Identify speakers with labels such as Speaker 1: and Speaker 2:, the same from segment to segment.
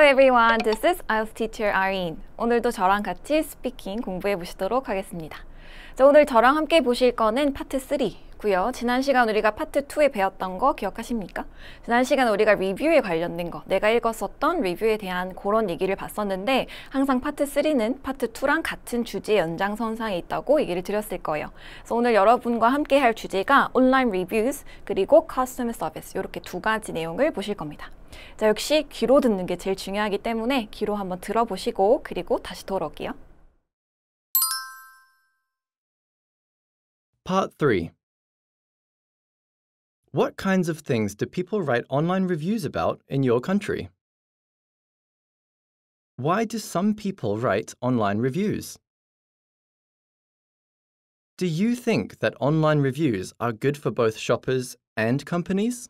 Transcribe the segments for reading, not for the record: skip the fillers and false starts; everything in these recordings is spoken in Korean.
Speaker 1: Hello everyone, this is IELTS teacher Irene. 오늘도 저랑 같이 스피킹 공부해 보시도록 하겠습니다. 자, 오늘 저랑 함께 보실 거는 파트 3고요. 지난 시간 우리가 파트 2에 배웠던 거 기억하십니까? 지난 시간 우리가 리뷰에 관련된 거, 내가 읽었었던 리뷰에 대한 그런 얘기를 봤었는데 항상 파트 3는 파트 2랑 같은 주제 연장선상에 있다고 얘기를 드렸을 거예요. 그래서 오늘 여러분과 함께 할 주제가 온라인 리뷰스 그리고 커스터머 서비스 이렇게 두 가지 내용을 보실 겁니다. 자, 역시 귀로 듣는 게 제일 중요하기 때문에 귀로 한번 들어보시고 그리고 다시 돌아올게요.
Speaker 2: Part 3. What kinds of things do people write online reviews about in your country? Why do some people write online reviews? Do you think that online reviews are good for both shoppers and companies?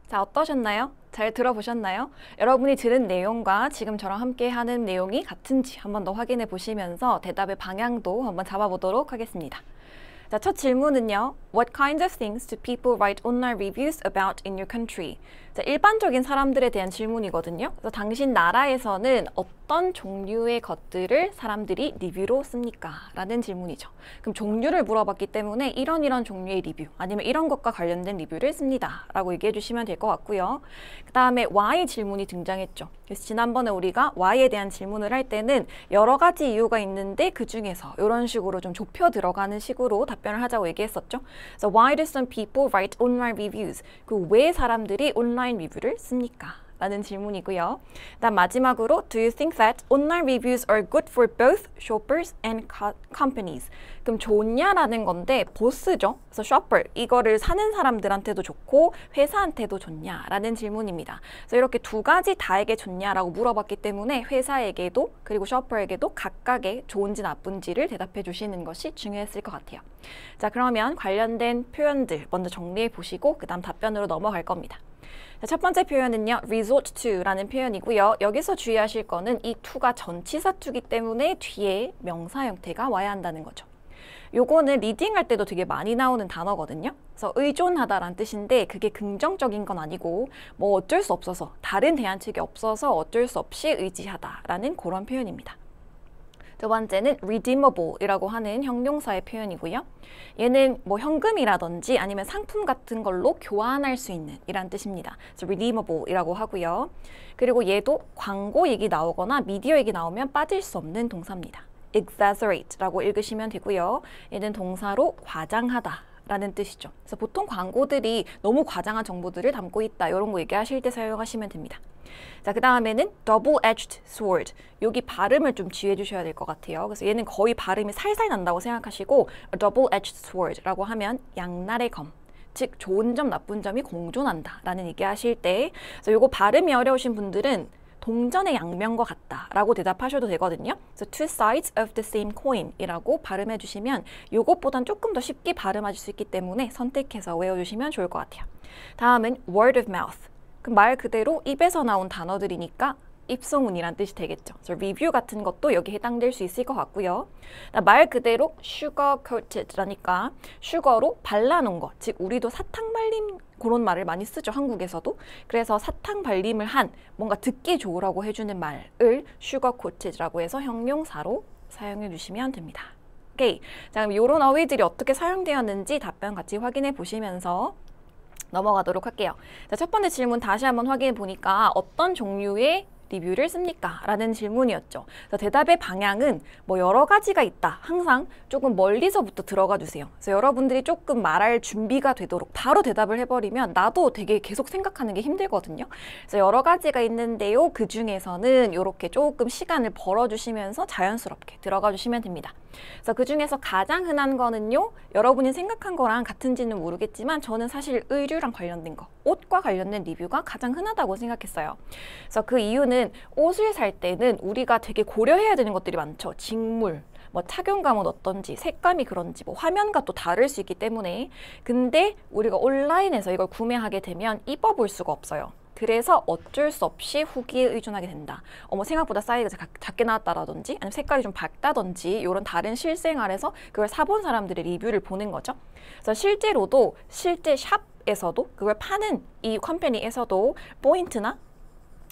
Speaker 1: 자, 어떠셨나요? 잘 들어보셨나요? 여러분이 들은 내용과 지금 저랑 함께 하는 내용이 같은지 한번 더 확인해 보시면서 대답의 방향도 한번 잡아보도록 하겠습니다. 자, 첫 질문은요. What kinds of things do people write online reviews about in your country? 자, 일반적인 사람들에 대한 질문이거든요. 그래서 당신 나라에서는 어떤 종류의 것들을 사람들이 리뷰로 씁니까? 라는 질문이죠. 그럼 종류를 물어봤기 때문에 이런 종류의 리뷰 아니면 이런 것과 관련된 리뷰를 씁니다. 라고 얘기해 주시면 될 것 같고요. 그 다음에 why 질문이 등장했죠. 그래서 지난번에 우리가 why에 대한 질문을 할 때는 여러 가지 이유가 있는데 그 중에서 이런 식으로 좀 좁혀 들어가는 식으로 답변을 하자고 얘기했었죠. 그래서 why do some people write online reviews? 그 왜 사람들이 온라인 리뷰를 씁니까? 라는 질문이고요. 그다음 마지막으로 Do you think that online reviews are good for both shoppers and companies? 그럼 좋냐라는 건데 보스죠. 그래서 shopper, 이거를 사는 사람들한테도 좋고 회사한테도 좋냐라는 질문입니다. 그래서 이렇게 두 가지 다에게 좋냐라고 물어봤기 때문에 회사에게도 그리고 shopper에게도 각각의 좋은지 나쁜지를 대답해 주시는 것이 중요했을 것 같아요. 자, 그러면 관련된 표현들 먼저 정리해 보시고 그 다음 답변으로 넘어갈 겁니다. 자, 첫 번째 표현은요. resort to라는 표현이고요. 여기서 주의하실 거는 이 to가 전치사 to이기 때문에 뒤에 명사 형태가 와야 한다는 거죠. 요거는 리딩할 때도 되게 많이 나오는 단어거든요. 그래서 의존하다라는 뜻인데 그게 긍정적인 건 아니고 뭐 어쩔 수 없어서 다른 대안책이 없어서 어쩔 수 없이 의지하다라는 그런 표현입니다. 두 번째는 redeemable이라고 하는 형용사의 표현이고요. 얘는 뭐 현금이라든지 아니면 상품 같은 걸로 교환할 수 있는 이란 뜻입니다. 그래서 redeemable이라고 하고요. 그리고 얘도 광고 얘기 나오거나 미디어 얘기 나오면 빠질 수 없는 동사입니다. exaggerate라고 읽으시면 되고요. 얘는 동사로 과장하다 라는 뜻이죠. 그래서 보통 광고들이 너무 과장한 정보들을 담고 있다 이런 거 얘기하실 때 사용하시면 됩니다. 자, 그 다음에는 double-edged sword. 여기 발음을 좀 주의해 주셔야 될 것 같아요. 그래서 얘는 거의 발음이 살살 난다고 생각하시고 double-edged sword라고 하면 양날의 검. 즉 좋은 점 나쁜 점이 공존한다 라는 얘기하실 때 그래서 요거 발음이 어려우신 분들은 동전의 양면과 같다 라고 대답하셔도 되거든요. 그래서 two sides of the same coin 이라고 발음해 주시면 요것보단 조금 더 쉽게 발음하실 수 있기 때문에 선택해서 외워주시면 좋을 것 같아요. 다음은 word of mouth. 그 말 그대로 입에서 나온 단어들이니까 입소문이란 뜻이 되겠죠. 그래서 리뷰 같은 것도 여기 해당될 수 있을 것 같고요. 말 그대로 sugar coated라니까 슈거로 발라놓은 것, 즉 우리도 사탕 발림 그런 말을 많이 쓰죠. 한국에서도. 그래서 사탕 발림을 한 뭔가 듣기 좋으라고 해주는 말을 sugar coated라고 해서 형용사로 사용해 주시면 됩니다. 오케이. 자, 그럼 이런 어휘들이 어떻게 사용되었는지 답변 같이 확인해 보시면서 넘어가도록 할게요. 자, 첫 번째 질문 다시 한번 확인해 보니까 어떤 종류의 리뷰를 씁니까? 라는 질문이었죠. 그래서 대답의 방향은 뭐 여러 가지가 있다. 항상 조금 멀리서부터 들어가 주세요. 그래서 여러분들이 조금 말할 준비가 되도록 바로 대답을 해버리면 나도 되게 계속 생각하는 게 힘들거든요. 그래서 여러 가지가 있는데요. 그 중에서는 이렇게 조금 시간을 벌어주시면서 자연스럽게 들어가 주시면 됩니다. 그래서 그 중에서 가장 흔한 거는요. 여러분이 생각한 거랑 같은지는 모르겠지만 저는 사실 의류랑 관련된 거, 옷과 관련된 리뷰가 가장 흔하다고 생각했어요. 그래서 그 이유는 옷을 살 때는 우리가 되게 고려해야 되는 것들이 많죠. 직물, 뭐 착용감은 어떤지, 색감이 그런지, 뭐 화면과 또 다를 수 있기 때문에 근데 우리가 온라인에서 이걸 구매하게 되면 입어볼 수가 없어요. 그래서 어쩔 수 없이 후기에 의존하게 된다. 생각보다 사이즈가 작게 나왔다라든지 아니면 색깔이 좀 밝다든지 이런 다른 실생활에서 그걸 사본 사람들의 리뷰를 보는 거죠. 그래서 실제로도 실제 샵에서도 그걸 파는 이 컴퍼니에서도 포인트나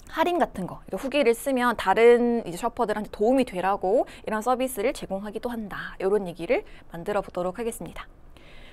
Speaker 1: 할인 같은 거, 후기를 쓰면 다른 이제 셔퍼들한테 도움이 되라고 이런 서비스를 제공하기도 한다. 이런 얘기를 만들어 보도록 하겠습니다.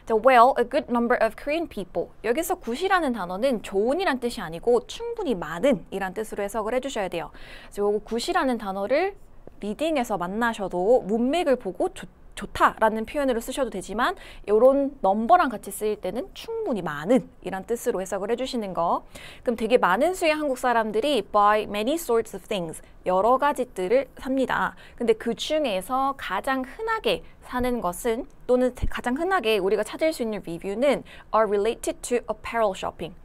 Speaker 1: So, well, a good number of Korean people. 여기서 good이라는 단어는 좋은이란 뜻이 아니고 충분히 많은 이란 뜻으로 해석을 해주셔야 돼요. 그래서 good이라는 단어를 리딩에서 만나셔도 문맥을 보고 좋다라는 표현으로 쓰셔도 되지만 이런 넘버랑 같이 쓰일 때는 충분히 많은 이란 뜻으로 해석을 해주시는 거. 그럼 되게 많은 수의 한국 사람들이 buy many sorts of things, 여러 가지들을 삽니다. 근데 그 중에서 가장 흔하게 사는 것은 또는 가장 흔하게 우리가 찾을 수 있는 리뷰는 are related to apparel shopping.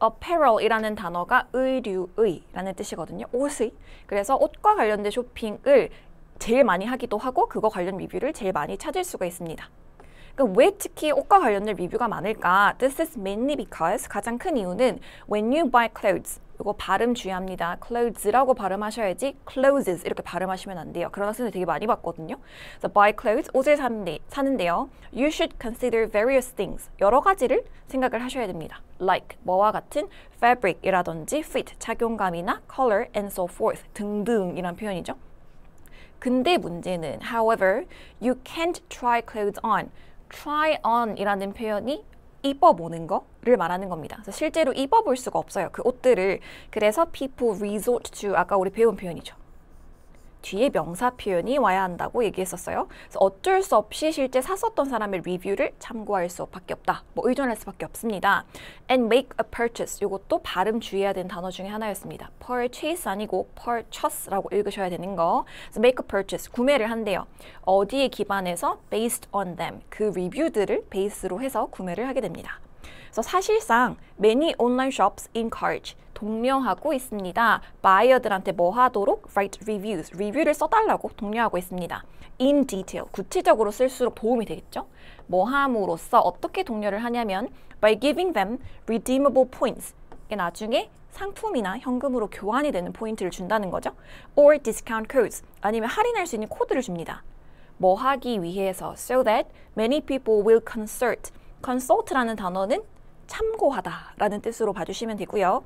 Speaker 1: apparel이라는 단어가 의류의라는 뜻이거든요. 옷의. 그래서 옷과 관련된 쇼핑을 제일 많이 하기도 하고 그거 관련 리뷰를 제일 많이 찾을 수가 있습니다. 그럼 왜 특히 옷과 관련된 리뷰가 많을까? This is mainly because 가장 큰 이유는 when you buy clothes, 이거 발음 주의합니다. clothes라고 발음하셔야지 clothes 이렇게 발음하시면 안 돼요. 그런 학생들 되게 많이 봤거든요. So buy clothes, 옷을 사는데요. You should consider various things. 여러 가지를 생각을 하셔야 됩니다. Like 뭐와 같은 fabric이라든지 fit, 착용감이나 color and so forth 등등이란 표현이죠. 근데 문제는 however, you can't try clothes on. try on 이라는 표현이 입어보는 거를 말하는 겁니다. 그래서 실제로 입어볼 수가 없어요. 그 옷들을. 그래서 people resort to 아까 우리 배운 표현이죠. 뒤에 명사 표현이 와야 한다고 얘기했었어요. 그래서 어쩔 수 없이 실제 샀었던 사람의 리뷰를 참고할 수밖에 없다. 의존할 수밖에 없습니다. And make a purchase. 이것도 발음 주의해야 되는 단어 중에 하나였습니다. purchase 아니고 purchase라고 읽으셔야 되는 거. 그래서 make a purchase. 구매를 한대요. 어디에 기반해서? based on them. 그 리뷰들을 베이스로 해서 구매를 하게 됩니다. 그래서 사실상 many online shops encourage 독려하고 있습니다. 바이어들한테 뭐 하도록? write reviews, 리뷰를 써달라고 독려하고 있습니다. in detail, 구체적으로 쓸수록 도움이 되겠죠? 뭐 함으로써 어떻게 독려를 하냐면 by giving them redeemable points, 이게 나중에 상품이나 현금으로 교환이 되는 포인트를 준다는 거죠. or discount codes, 아니면 할인할 수 있는 코드를 줍니다. 뭐 하기 위해서? so that many people will consult라는 단어는 참고하다 라는 뜻으로 봐주시면 되고요.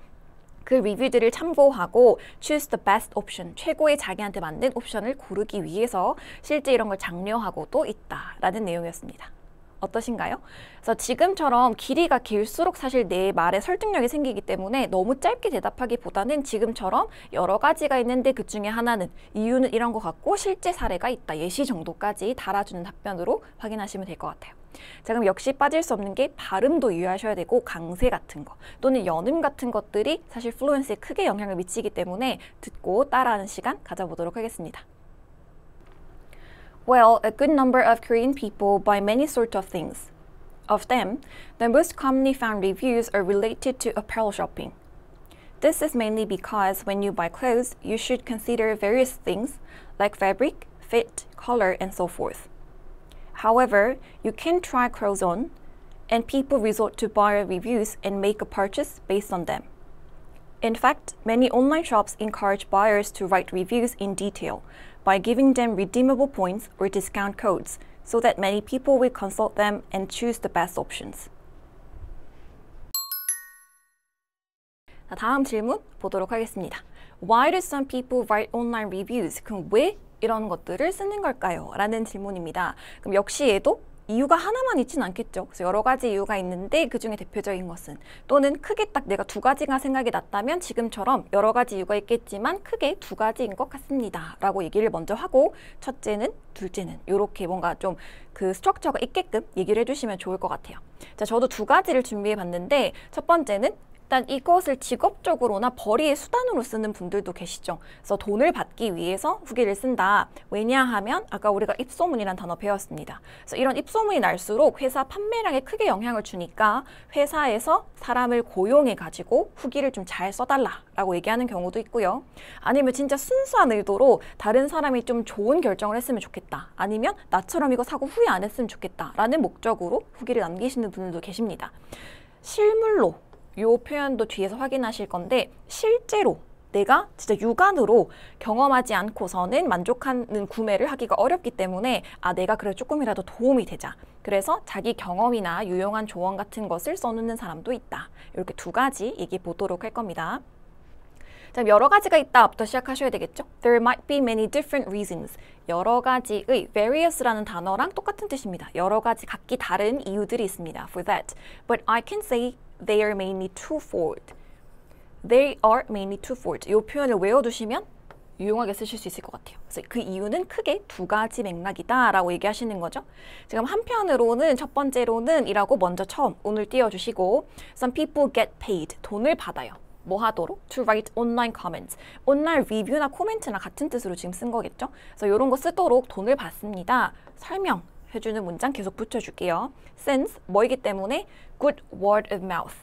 Speaker 1: 그 리뷰들을 참고하고 choose the best option, 최고의 자기한테 맞는 옵션을 고르기 위해서 실제 이런 걸 장려하고도 있다라는 내용이었습니다. 어떠신가요? 그래서 지금처럼 길이가 길수록 사실 내 말에 설득력이 생기기 때문에 너무 짧게 대답하기보다는 지금처럼 여러 가지가 있는데 그 중에 하나는 이유는 이런 것 같고 실제 사례가 있다. 예시 정도까지 달아주는 답변으로 확인하시면 될 것 같아요. 자, 그럼 역시 빠질 수 없는 게 발음도 유의하셔야 되고 강세 같은 거 또는 연음 같은 것들이 사실 플루언시에 크게 영향을 미치기 때문에 듣고 따라하는 시간 가져보도록 하겠습니다. Well, a good number of Korean people buy many sorts of things. Of them, the most commonly found reviews are related to apparel shopping. This is mainly because when you buy clothes, you should consider various things like fabric, fit, color, and so forth. However, you can try clothes on, and people resort to buyer reviews and make a purchase based on them. In fact, many online shops encourage buyers to write reviews in detail by giving them redeemable points or discount codes so that many people will consult them and choose the best options. 자, 다음 질문 보도록 하겠습니다. Why do some people write online reviews? 그럼 왜 이런 것들을 쓰는 걸까요? 라는 질문입니다. 그럼 역시 얘도 이유가 하나만 있진 않겠죠. 그래서 여러 가지 이유가 있는데 그 중에 대표적인 것은 또는 크게 딱 내가 두 가지가 생각이 났다면 지금처럼 여러 가지 이유가 있겠지만 크게 두 가지인 것 같습니다. 라고 얘기를 먼저 하고 첫째는, 둘째는 이렇게 뭔가 좀 그 스트럭처가 있게끔 얘기를 해주시면 좋을 것 같아요. 자, 저도 두 가지를 준비해 봤는데 첫 번째는 일단 이것을 직업적으로나 벌이의 수단으로 쓰는 분들도 계시죠. 그래서 돈을 받기 위해서 후기를 쓴다. 왜냐하면 아까 우리가 입소문이란 단어 배웠습니다. 그래서 이런 입소문이 날수록 회사 판매량에 크게 영향을 주니까 회사에서 사람을 고용해가지고 후기를 좀 잘 써달라라고 얘기하는 경우도 있고요. 아니면 진짜 순수한 의도로 다른 사람이 좀 좋은 결정을 했으면 좋겠다. 아니면 나처럼 이거 사고 후회 안 했으면 좋겠다라는 목적으로 후기를 남기시는 분들도 계십니다. 실물로 이 표현도 뒤에서 확인하실 건데 실제로 내가 진짜 육안으로 경험하지 않고서는 만족하는 구매를 하기가 어렵기 때문에 내가 그래 조금이라도 도움이 되자. 그래서 자기 경험이나 유용한 조언 같은 것을 써놓는 사람도 있다. 이렇게 두 가지 얘기해 보도록 할 겁니다. 자, 여러 가지가 있다부터 시작하셔야 되겠죠? There might be many different reasons. 여러 가지의 various라는 단어랑 똑같은 뜻입니다. 여러 가지 각기 다른 이유들이 있습니다. For that. But I can say they are mainly twofold. They are mainly twofold. 이 표현을 외워두시면 유용하게 쓰실 수 있을 것 같아요. 그래서 그 이유는 크게 두 가지 맥락이다 라고 얘기하시는 거죠. 지금 한편으로는 첫 번째로는 이라고 먼저 처음 오늘 띄워주시고 Some people get paid. 돈을 받아요. 뭐 하도록? To write online comments. 온라인 리뷰나 코멘트나 같은 뜻으로 지금 쓴 거겠죠? 그래서 이런 거 쓰도록 돈을 받습니다. 설명해주는 문장 계속 붙여줄게요. Since 뭐이기 때문에 good word of mouth.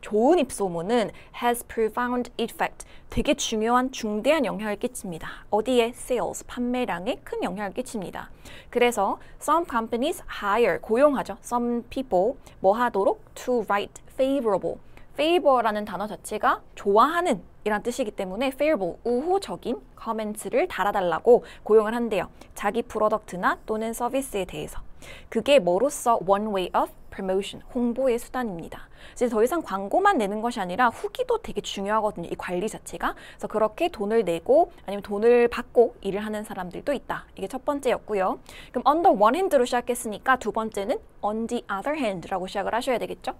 Speaker 1: 좋은 입소문은 has profound effect. 되게 중요한 중대한 영향을 끼칩니다. 어디에? Sales, 판매량에 큰 영향을 끼칩니다. 그래서 some companies hire, 고용하죠. Some people 뭐 하도록? To write favorable. favor라는 단어 자체가 좋아하는 이란 뜻이기 때문에 favorable, 우호적인 커멘트를 달아달라고 고용을 한대요. 자기 프로덕트나 또는 서비스에 대해서. 그게 뭐로써 one way of promotion, 홍보의 수단입니다. 이제 더 이상 광고만 내는 것이 아니라 후기도 되게 중요하거든요. 이 관리 자체가. 그래서 그렇게 돈을 내고 아니면 돈을 받고 일을 하는 사람들도 있다. 이게 첫 번째였고요. 그럼 on the one hand로 시작했으니까 두 번째는 on the other hand라고 시작을 하셔야 되겠죠.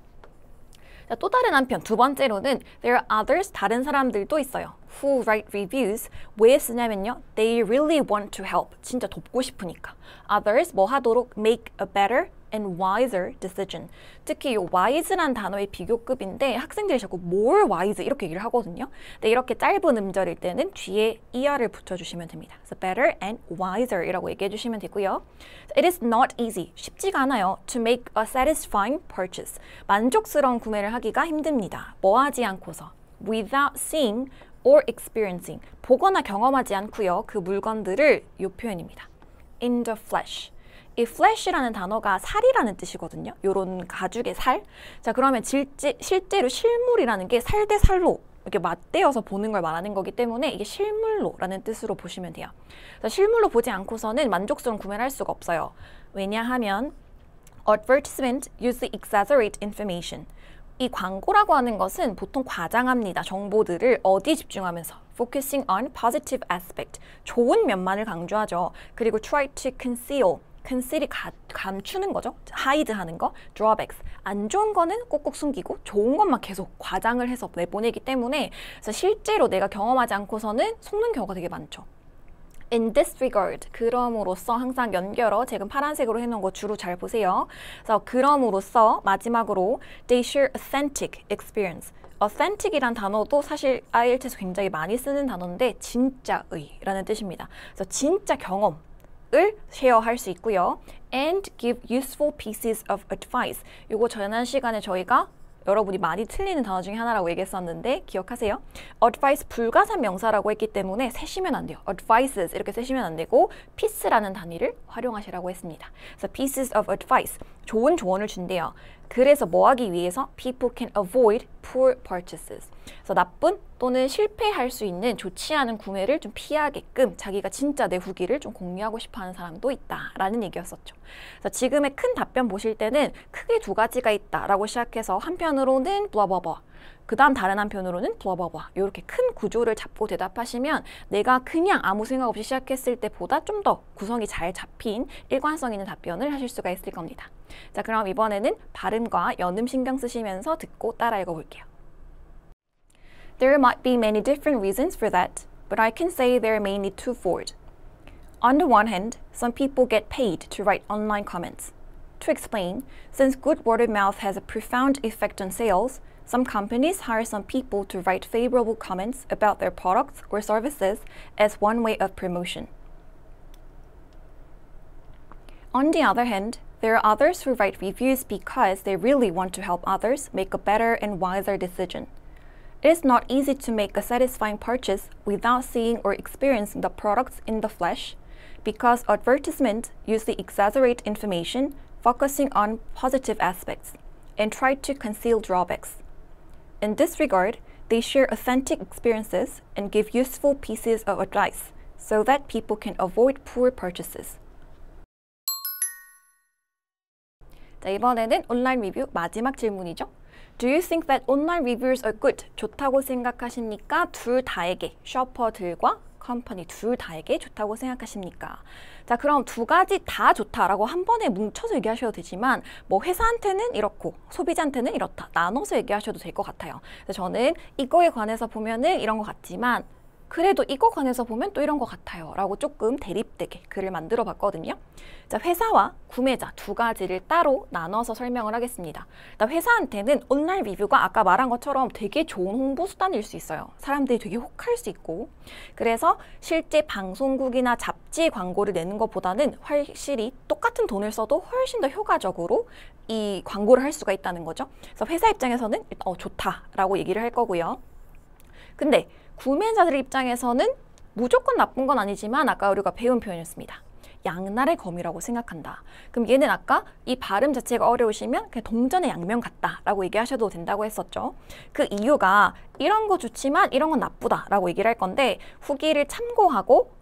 Speaker 1: 자, 또 다른 한편 두 번째로는 there are others, 다른 사람들도 있어요. Who write reviews. 왜 쓰냐면요. They really want to help. 진짜 돕고 싶으니까. Others 뭐 하도록 make a better and wiser decision. 특히 이 wise란 단어의 비교급인데 학생들이 자꾸 more wise 이렇게 얘기를 하거든요. 근데 이렇게 짧은 음절일 때는 뒤에 er를 붙여주시면 됩니다. 그래서 better and wiser 이라고 얘기해 주시면 되고요. It is not easy. 쉽지가 않아요. To make a satisfying purchase. 만족스러운 구매를 하기가 힘듭니다. 뭐 하지 않고서. Without seeing or experiencing. 보거나 경험하지 않고요. 그 물건들을 이 표현입니다. In the flesh. 이 flesh라는 단어가 살이라는 뜻이거든요. 요런 가죽의 살. 자, 그러면 실제로 실물이라는 게 살 대 살로 이렇게 맞대어서 보는 걸 말하는 거기 때문에 이게 실물로라는 뜻으로 보시면 돼요. 실물로 보지 않고서는 만족스러운 구매를 할 수가 없어요. 왜냐하면 advertisement usually exaggerate information. 이 광고라고 하는 것은 보통 과장합니다. 정보들을 어디 집중하면서 focusing on positive aspect. 좋은 면만을 강조하죠. 그리고 try to conceal. conceal이 감추는 거죠. hide 하는 거. drawbacks. 안 좋은 거는 꼭꼭 숨기고 좋은 것만 계속 과장을 해서 내보내기 때문에 그래서 실제로 내가 경험하지 않고서는 속는 경우가 되게 많죠. In this regard, 그럼으로써 항상 연결어, 지금 파란색으로 해놓은 거 주로 잘 보세요. 그래서 그럼으로써 마지막으로 they share authentic experience. authentic이란 단어도 사실 IELTS에서 굉장히 많이 쓰는 단어인데 진짜의라는 뜻입니다. 그래서 진짜 경험을 쉐어할 수 있고요. And give useful pieces of advice. 이거 지난 시간에 저희가 여러분이 많이 틀리는 단어 중에 하나라고 얘기했었는데 기억하세요? advice 불가산 명사라고 했기 때문에 세시면 안 돼요. advices 이렇게 쓰시면 안 되고 piece라는 단위를 활용하시라고 했습니다. 그래서 pieces of advice, 좋은 조언을 준대요. 그래서 뭐 하기 위해서? People can avoid poor purchases. 그래서 나쁜 또는 실패할 수 있는 좋지 않은 구매를 좀 피하게끔 자기가 진짜 내 후기를 좀 공유하고 싶어하는 사람도 있다라는 얘기였었죠. 그래서 지금의 큰 답변 보실 때는 크게 두 가지가 있다라고 시작해서 한편으로는 블라블라, 그 다음 다른 한편으로는 블라블라 이렇게 큰 구조를 잡고 대답하시면 내가 그냥 아무 생각 없이 시작했을 때보다 좀 더 구성이 잘 잡힌 일관성 있는 답변을 하실 수가 있을 겁니다. 자, 그럼 이번에는 발음과 연음 신경 쓰시면서 듣고 따라 읽어볼게요. There might be many different reasons for that, but I can say they're mainly twofold. On the one hand, some people get paid to write online comments. To explain, since good word of mouth has a profound effect on sales, some companies hire some people to write favorable comments about their products or services as one way of promotion. On the other hand, there are others who write reviews because they really want to help others make a better and wiser decision. It is not easy to make a satisfying purchase without seeing or experiencing the products in the flesh, because advertisements usually exaggerate information, focusing on positive aspects, and try to conceal drawbacks. In this regard, they share authentic experiences and give useful pieces of advice so that people can avoid poor purchases. 자, 이번에는 온라인 리뷰 마지막 질문이죠. Do you think that online reviews are good? 좋다고 생각하십니까? 둘 다에게, 셔퍼들과 컴퍼니 둘 다에게 좋다고 생각하십니까? 자, 그럼 두 가지 다 좋다라고 한 번에 뭉쳐서 얘기하셔도 되지만 뭐 회사한테는 이렇고 소비자한테는 이렇다 나눠서 얘기하셔도 될 것 같아요. 그래서 저는 이거에 관해서 보면은 이런 것 같지만 그래도 이거 관해서 보면 또 이런 것 같아요 라고 조금 대립되게 글을 만들어 봤거든요. 자, 회사와 구매자 두 가지를 따로 나눠서 설명을 하겠습니다. 회사한테는 온라인 리뷰가 아까 말한 것처럼 되게 좋은 홍보 수단일 수 있어요. 사람들이 되게 혹할 수 있고 그래서 실제 방송국이나 잡지 광고를 내는 것보다는 확실히 똑같은 돈을 써도 훨씬 더 효과적으로 이 광고를 할 수가 있다는 거죠. 그래서 회사 입장에서는 일단 좋다라고 얘기를 할 거고요. 근데 구매자들 입장에서는 무조건 나쁜 건 아니지만 아까 우리가 배운 표현이었습니다. 양날의 검이라고 생각한다. 그럼 얘는 아까 이 발음 자체가 어려우시면 그냥 동전의 양면 같다라고 얘기하셔도 된다고 했었죠. 그 이유가 이런 거 좋지만 이런 건 나쁘다라고 얘기를 할 건데 후기를 참고하고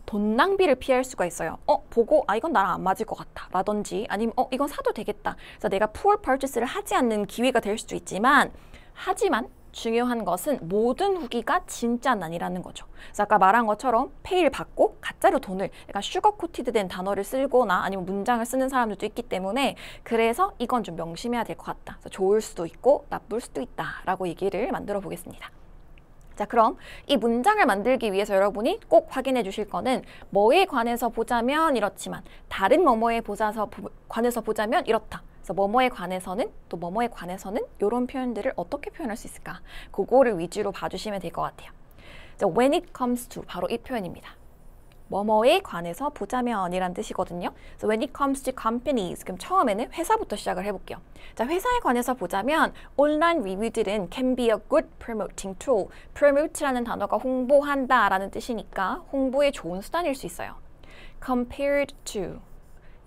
Speaker 1: 돈 낭비를 피할 수가 있어요. 보고 이건 나랑 안 맞을 것 같다 라든지 아니면 이건 사도 되겠다. 그래서 내가 poor purchase를 하지 않는 기회가 될 수도 있지만 하지만 중요한 것은 모든 후기가 진짜는 아니라는 거죠. 그래서 아까 말한 것처럼 페이를 받고 가짜로 돈을 약간 슈거코티드 된 단어를 쓰거나 아니면 문장을 쓰는 사람들도 있기 때문에 그래서 이건 좀 명심해야 될 것 같다. 그래서 좋을 수도 있고 나쁠 수도 있다라고 얘기를 만들어 보겠습니다. 자, 그럼 이 문장을 만들기 위해서 여러분이 꼭 확인해 주실 거는 뭐에 관해서 보자면 이렇지만 다른 뭐뭐에 관해서 보자면 이렇다. 그래서 뭐뭐에 관해서는 또 뭐뭐에 관해서는 이런 표현들을 어떻게 표현할 수 있을까? 그거를 위주로 봐주시면 될 것 같아요. 자, when it comes to 바로 이 표현입니다. 뭐뭐에 관해서 보자면 이란 뜻이거든요. So when it comes to companies, 그럼 처음에는 회사부터 시작을 해볼게요. 자, 회사에 관해서 보자면 온라인 리뷰들은 can be a good promoting tool. promote라는 단어가 홍보한다 라는 뜻이니까 홍보에 좋은 수단일 수 있어요. compared to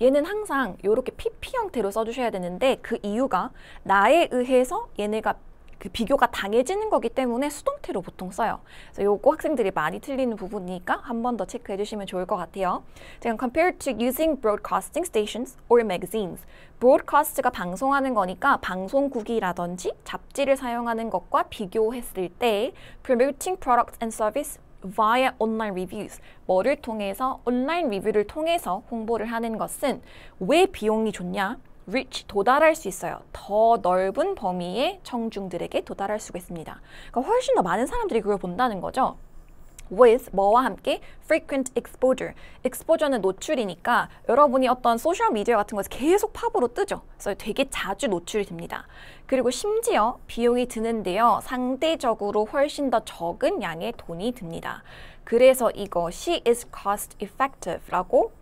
Speaker 1: 얘는 항상 이렇게 PP 형태로 써주셔야 되는데 그 이유가 나에 의해서 얘네가 그 비교가 당해지는 거기 때문에 수동태로 보통 써요. 그래서 요거 학생들이 많이 틀리는 부분이니까 한 번 더 체크해 주시면 좋을 것 같아요. 지금 compared to using broadcasting stations or magazines. broadcast가 방송하는 거니까 방송국이라든지 잡지를 사용하는 것과 비교했을 때 promoting products and service via online reviews. 뭐를 통해서 온라인 리뷰를 통해서 홍보를 하는 것은 왜 비용이 좋냐? reach, 도달할 수 있어요. 더 넓은 범위의 청중들에게 도달할 수가 있습니다. 그러니까 훨씬 더 많은 사람들이 그걸 본다는 거죠. with, 뭐와 함께 frequent exposure. exposure는 노출이니까 여러분이 어떤 소셜미디어 같은 것에서 계속 팝으로 뜨죠. 그래서 되게 자주 노출이 됩니다. 그리고 심지어 비용이 드는데요. 상대적으로 훨씬 더 적은 양의 돈이 듭니다. 그래서 이것이 is cost effective라고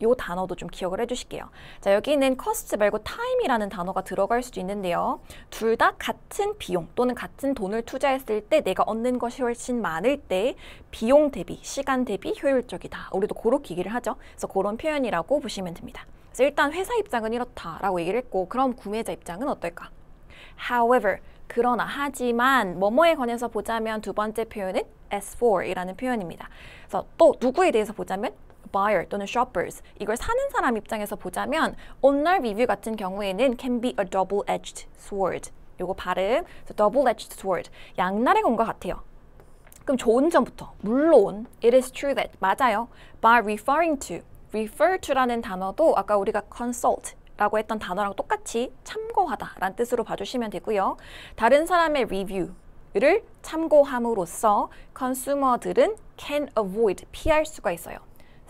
Speaker 1: 이 단어도 좀 기억을 해주실게요. 자, 여기는 cost 말고 time이라는 단어가 들어갈 수도 있는데요. 둘 다 같은 비용 또는 같은 돈을 투자했을 때 내가 얻는 것이 훨씬 많을 때 비용 대비, 시간 대비 효율적이다. 우리도 그렇게 얘기를 하죠. 그래서 그런 표현이라고 보시면 됩니다. 그래서 일단 회사 입장은 이렇다라고 얘기를 했고 그럼 구매자 입장은 어떨까? However, 그러나 하지만 뭐뭐에 관해서 보자면 두 번째 표현은 as for이라는 표현입니다. 그래서 또 누구에 대해서 보자면 buyer 또는 shoppers, 이걸 사는 사람 입장에서 보자면 온라인 리뷰 같은 경우에는 can be a double-edged sword. 요거 발음, double-edged sword, 양날의 검과 같아요. 그럼 좋은 점부터, 물론 it is true that, 맞아요. by referring to, refer to라는 단어도 아까 우리가 consult 라고 했던 단어랑 똑같이 참고하다 라는 뜻으로 봐주시면 되고요. 다른 사람의 리뷰를 참고함으로써 컨슈머들은 can avoid, 피할 수가 있어요.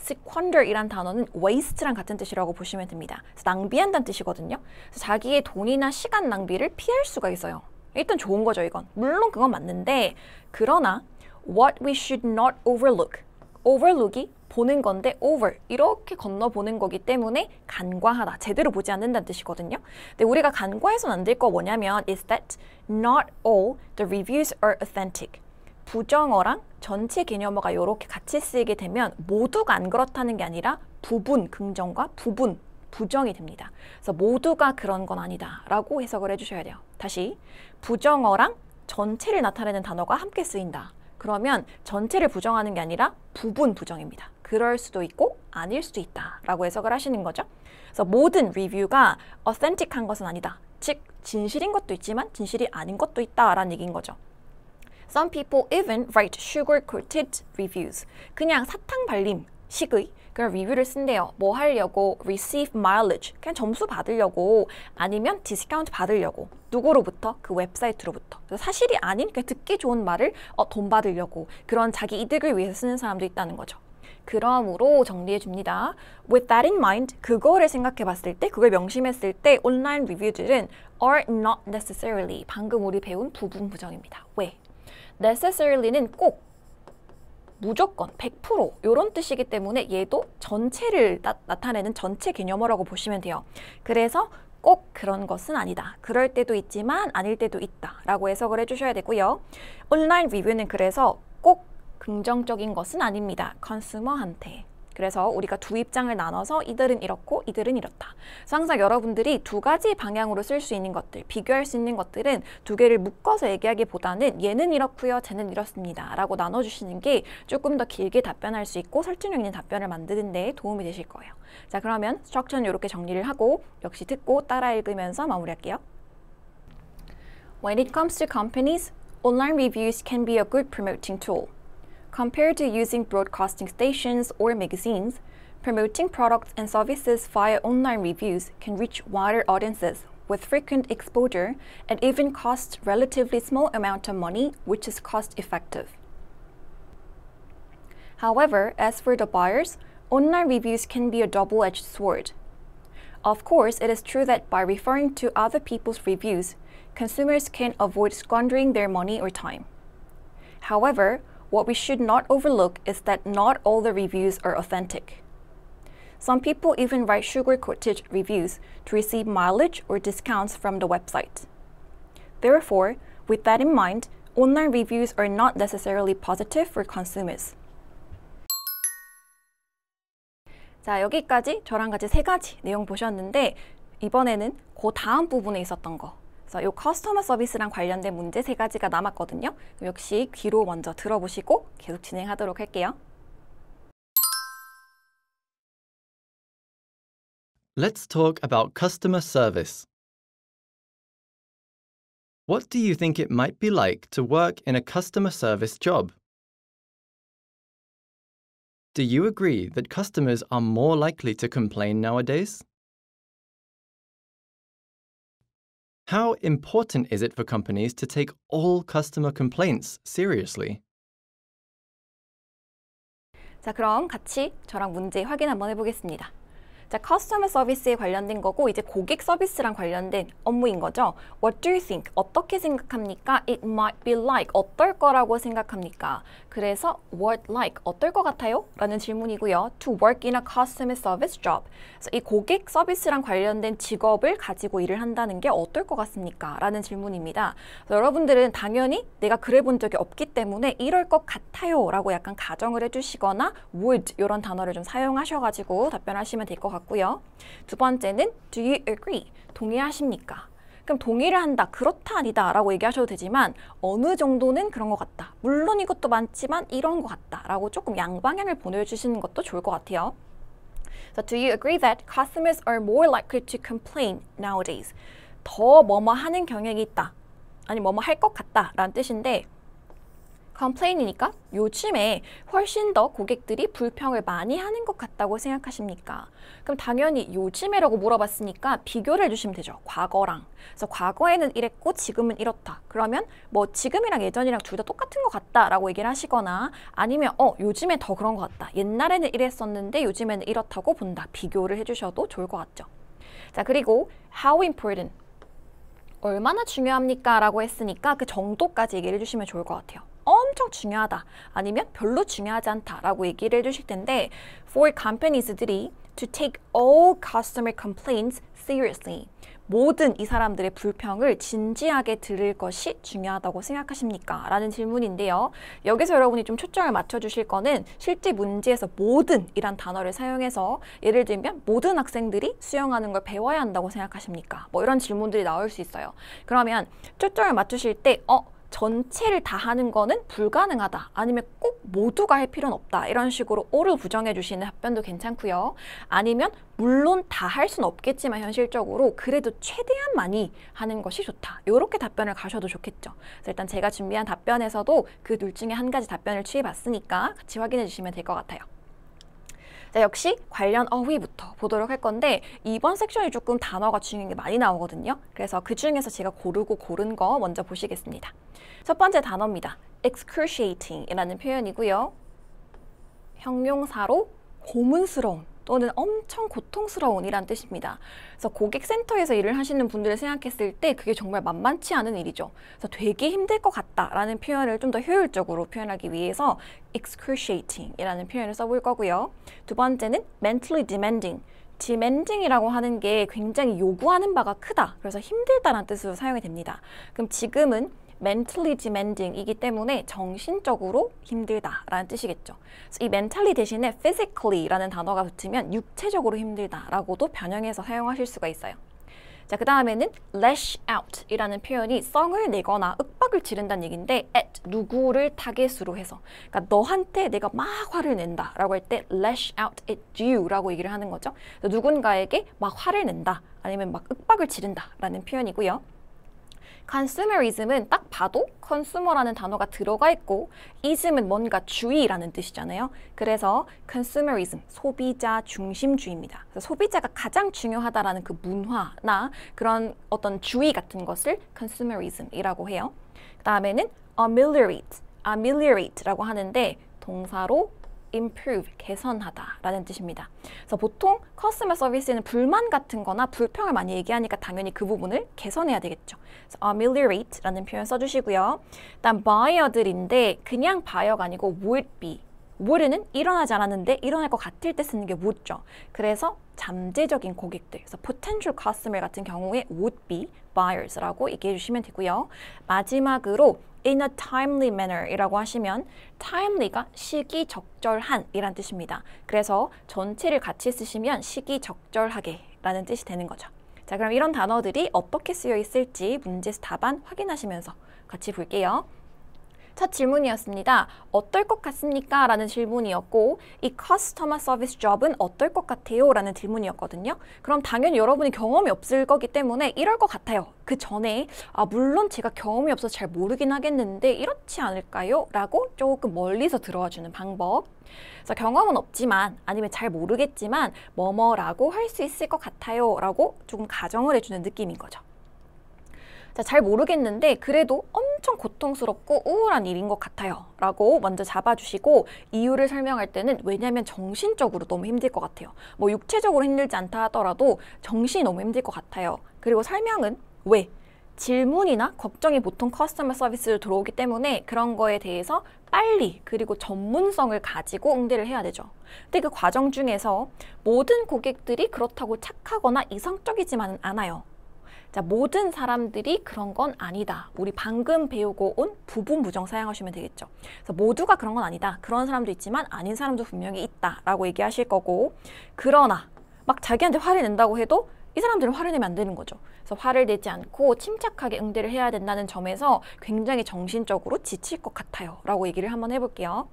Speaker 1: squander 이란 단어는 waste랑 같은 뜻이라고 보시면 됩니다. 그래서 낭비한다는 뜻이거든요. 그래서 자기의 돈이나 시간 낭비를 피할 수가 있어요. 일단 좋은 거죠, 이건. 물론 그건 맞는데 그러나 what we should not overlook. overlook이 보는 건데 over 이렇게 건너보는 거기 때문에 간과하다, 제대로 보지 않는다는 뜻이거든요. 근데 우리가 간과해서는 안 될 거 뭐냐면 is that not all the reviews are authentic. 부정어랑 전체 개념어가 이렇게 같이 쓰이게 되면 모두가 안 그렇다는 게 아니라 부분 긍정과 부분 부정이 됩니다. 그래서 모두가 그런 건 아니다 라고 해석을 해주셔야 돼요. 다시, 부정어랑 전체를 나타내는 단어가 함께 쓰인다. 그러면 전체를 부정하는 게 아니라 부분 부정입니다. 그럴 수도 있고 아닐 수도 있다 라고 해석을 하시는 거죠. 그래서 모든 리뷰가 authentic한 것은 아니다. 즉 진실인 것도 있지만 진실이 아닌 것도 있다라는 얘기인 거죠. Some people even write sugar-coated reviews. 그냥 사탕 발림 식의 그런 리뷰를 쓴대요. 뭐 하려고? Receive mileage. 그냥 점수 받으려고. 아니면 디스카운트 받으려고. 누구로부터? 그 웹사이트로부터. 그래서 사실이 아닌 그냥 듣기 좋은 말을 돈 받으려고. 그런 자기 이득을 위해서 쓰는 사람도 있다는 거죠. 그러므로 정리해 줍니다. With that in mind, 그거를 생각해 봤을 때, 그걸 명심했을 때 온라인 리뷰들은 are not necessarily, 방금 우리 배운 부분 부정입니다. 왜? necessarily는 꼭, 무조건, 100% 이런 뜻이기 때문에 얘도 전체를 나타내는 전체 개념어라고 보시면 돼요. 그래서 꼭 그런 것은 아니다. 그럴 때도 있지만 아닐 때도 있다 라고 해석을 해주셔야 되고요. 온라인 리뷰는 그래서 꼭 긍정적인 것은 아닙니다. 컨슈머한테. 그래서 우리가 두 입장을 나눠서 이들은 이렇고 이들은 이렇다. 그래서 항상 여러분들이 두 가지 방향으로 쓸 수 있는 것들, 비교할 수 있는 것들은 두 개를 묶어서 얘기하기보다는 얘는 이렇고요, 쟤는 이렇습니다 라고 나눠주시는 게 조금 더 길게 답변할 수 있고 설득력 있는 답변을 만드는 데 도움이 되실 거예요. 자, 그러면 스트럭처는 이렇게 정리를 하고 역시 듣고 따라 읽으면서 마무리할게요. When it comes to companies, online reviews can be a good promoting tool. Compared to using broadcasting stations or magazines, promoting products and services via online reviews can reach wider audiences with frequent exposure and even cost relatively small amount of money, which is cost effective. However, as for the buyers, online reviews can be a double-edged sword. Of course, it is true that by referring to other people's reviews, consumers can avoid squandering their money or time. However, what we should not overlook is that not all the reviews are authentic. Some people even write sugar-coated reviews to receive mileage or discounts from the website. Therefore, with that in mind, online reviews are not necessarily positive for consumers. 자, 여기까지 저랑 같이 세 가지 내용 보셨는데 이번에는 그 다음 부분에 있었던 거. 그래서 이 커스터머 서비스랑 관련된 문제 세 가지가 남았거든요. 역시 귀로 먼저 들어보시고 계속 진행하도록 할게요.
Speaker 2: Let's talk about customer service. What do you think it might be like to work in a customer service job? Do you agree that customers are more likely to complain nowadays? How important is it for companies to take all customer complaints seriously?
Speaker 1: 자, 그럼 같이 저랑 문제 확인 한번 해보겠습니다. 자, 커스터머 서비스에 관련된 거고 이제 고객 서비스랑 관련된 업무인 거죠. What do you think? 어떻게 생각합니까? It might be like. 어떨 거라고 생각합니까? 그래서 what like? 어떨 것 같아요? 라는 질문이고요. To work in a customer service job. 그래서 이 고객 서비스랑 관련된 직업을 가지고 일을 한다는 게 어떨 것 같습니까? 라는 질문입니다. 여러분들은 당연히 내가 그래 본 적이 없기 때문에 이럴 것 같아요 라고 약간 가정을 해주시거나 would 이런 단어를 좀 사용하셔가지고 답변하시면 될 것 같고요. 두 번째는 do you agree? 동의하십니까? 그럼 동의를 한다, 그렇다, 아니다 라고 얘기하셔도 되지만 어느 정도는 그런 것 같다. 물론 이것도 많지만 이런 것 같다 라고 조금 양방향을 보내주시는 것도 좋을 것 같아요. So do you agree that customers are more likely to complain nowadays? 더 뭐뭐 하는 경향이 있다. 아니 뭐뭐 할 것 같다 라는 뜻인데 complain이니까 요즘에 훨씬 더 고객들이 불평을 많이 하는 것 같다고 생각하십니까? 그럼 당연히 요즘에라고 물어봤으니까 비교를 해주시면 되죠. 과거랑. 그래서 과거에는 이랬고 지금은 이렇다. 그러면 뭐 지금이랑 예전이랑 둘 다 똑같은 것 같다라고 얘기를 하시거나 아니면 요즘에 더 그런 것 같다. 옛날에는 이랬었는데 요즘에는 이렇다고 본다. 비교를 해주셔도 좋을 것 같죠. 자, 그리고 how important. 얼마나 중요합니까? 라고 했으니까 그 정도까지 얘기를 해주시면 좋을 것 같아요. 엄청 중요하다 아니면 별로 중요하지 않다 라고 얘기를 해주실 텐데 for companies들이 to take all customer complaints seriously 모든 이 사람들의 불평을 진지하게 들을 것이 중요하다고 생각하십니까? 라는 질문인데요. 여기서 여러분이 좀 초점을 맞춰주실 거는 실제 문제에서 모든 이란 단어를 사용해서 예를 들면 모든 학생들이 수영하는 걸 배워야 한다고 생각하십니까? 뭐 이런 질문들이 나올 수 있어요. 그러면 초점을 맞추실 때 전체를 다 하는 거는 불가능하다. 아니면 꼭 모두가 할 필요는 없다. 이런 식으로 all을 부정해 주시는 답변도 괜찮고요. 아니면 물론 다 할 수는 없겠지만 현실적으로 그래도 최대한 많이 하는 것이 좋다. 이렇게 답변을 가셔도 좋겠죠. 그래서 일단 제가 준비한 답변에서도 그 둘 중에 한 가지 답변을 취해봤으니까 같이 확인해 주시면 될 것 같아요. 자, 역시 관련 어휘부터 보도록 할 건데 이번 섹션이 조금 단어가 중요한 게 많이 나오거든요. 그래서 그 중에서 제가 고른 거 먼저 보시겠습니다. 첫 번째 단어입니다. excruciating 이라는 표현이고요. 형용사로 고문스러운 또는 엄청 고통스러운 이란 뜻입니다. 그래서 고객센터에서 일을 하시는 분들을 생각했을 때 그게 정말 만만치 않은 일이죠. 그래서 되게 힘들 것 같다라는 표현을 좀 더 효율적으로 표현하기 위해서 excruciating 이라는 표현을 써볼 거고요. 두 번째는 mentally demanding. demanding이라고 하는 게 굉장히 요구하는 바가 크다. 그래서 힘들다라는 뜻으로 사용이 됩니다. 그럼 지금은 mentally demanding이기 때문에 정신적으로 힘들다라는 뜻이겠죠. 그래서 이 mentally 대신에 physically라는 단어가 붙으면 육체적으로 힘들다라고도 변형해서 사용하실 수가 있어요. 자, 그 다음에는 lash out이라는 표현이 성을 내거나 윽박을 지른다는 얘기인데 at 누구를 타겟으로 해서 그러니까 너한테 내가 막 화를 낸다라고 할 때 lash out at you라고 얘기를 하는 거죠. 누군가에게 막 화를 낸다 아니면 막 윽박을 지른다라는 표현이고요. consumerism은 딱 봐도 consumer라는 단어가 들어가 있고 ism은 뭔가 주의라는 뜻이잖아요. 그래서 consumerism, 소비자 중심주의입니다. 그래서 소비자가 가장 중요하다라는 그 문화나 그런 주의 같은 것을 consumerism이라고 해요. 그 다음에는 ameliorate라고 하는데 동사로 improve, 개선하다라는 뜻입니다. 그래서 보통 커스터머 서비스에는 불만 같은 거나 불평을 많이 얘기하니까 당연히 그 부분을 개선해야 되겠죠. 그래서 ameliorate라는 표현 써주시고요. 일단 buyer들인데 그냥 buyer가 아니고 would be. would는 일어나지 않았는데 일어날 것 같을 때 쓰는 게 would죠. 그래서 잠재적인 고객들, 그래서 potential customer 같은 경우에 would be buyers라고 얘기해 주시면 되고요. 마지막으로 in a timely manner 이라고 하시면 timely가 시기적절한 이란 뜻입니다. 그래서 전체를 같이 쓰시면 시기적절하게 라는 뜻이 되는 거죠. 자, 그럼 이런 단어들이 어떻게 쓰여 있을지 문제에서 답안 확인하시면서 같이 볼게요. 첫 질문이었습니다. 어떨 것 같습니까? 라는 질문이었고 이 커스터머 서비스 잡은 어떨 것 같아요? 라는 질문이었거든요. 그럼 당연히 여러분이 경험이 없을 거기 때문에 이럴 것 같아요. 그 전에 물론 제가 경험이 없어서 잘 모르긴 하겠는데 이렇지 않을까요? 라고 조금 멀리서 들어와 주는 방법. 그래서 경험은 없지만 아니면 잘 모르겠지만 뭐뭐라고 할 수 있을 것 같아요. 라고 조금 가정을 해주는 느낌인 거죠. 자, 잘 모르겠는데 그래도 엄청 고통스럽고 우울한 일인 것 같아요 라고 먼저 잡아주시고 이유를 설명할 때는 왜냐하면 정신적으로 너무 힘들 것 같아요. 뭐 육체적으로 힘들지 않다 하더라도 정신이 너무 힘들 것 같아요. 그리고 설명은 왜? 질문이나 걱정이 보통 커스터머 서비스로 들어오기 때문에 그런 거에 대해서 빨리 그리고 전문성을 가지고 응대를 해야 되죠. 근데 그 과정 중에서 모든 고객들이 그렇다고 착하거나 이성적이지만은 않아요. 자, 모든 사람들이 그런 건 아니다. 우리 방금 배우고 온 부분 부정 사용하시면 되겠죠. 그래서 모두가 그런 건 아니다. 그런 사람도 있지만 아닌 사람도 분명히 있다. 라고 얘기하실 거고 그러나 막 자기한테 화를 낸다고 해도 이 사람들은 화를 내면 안 되는 거죠. 그래서 화를 내지 않고 침착하게 응대를 해야 된다는 점에서 굉장히 정신적으로 지칠 것 같아요. 라고 얘기를 한번 해볼게요.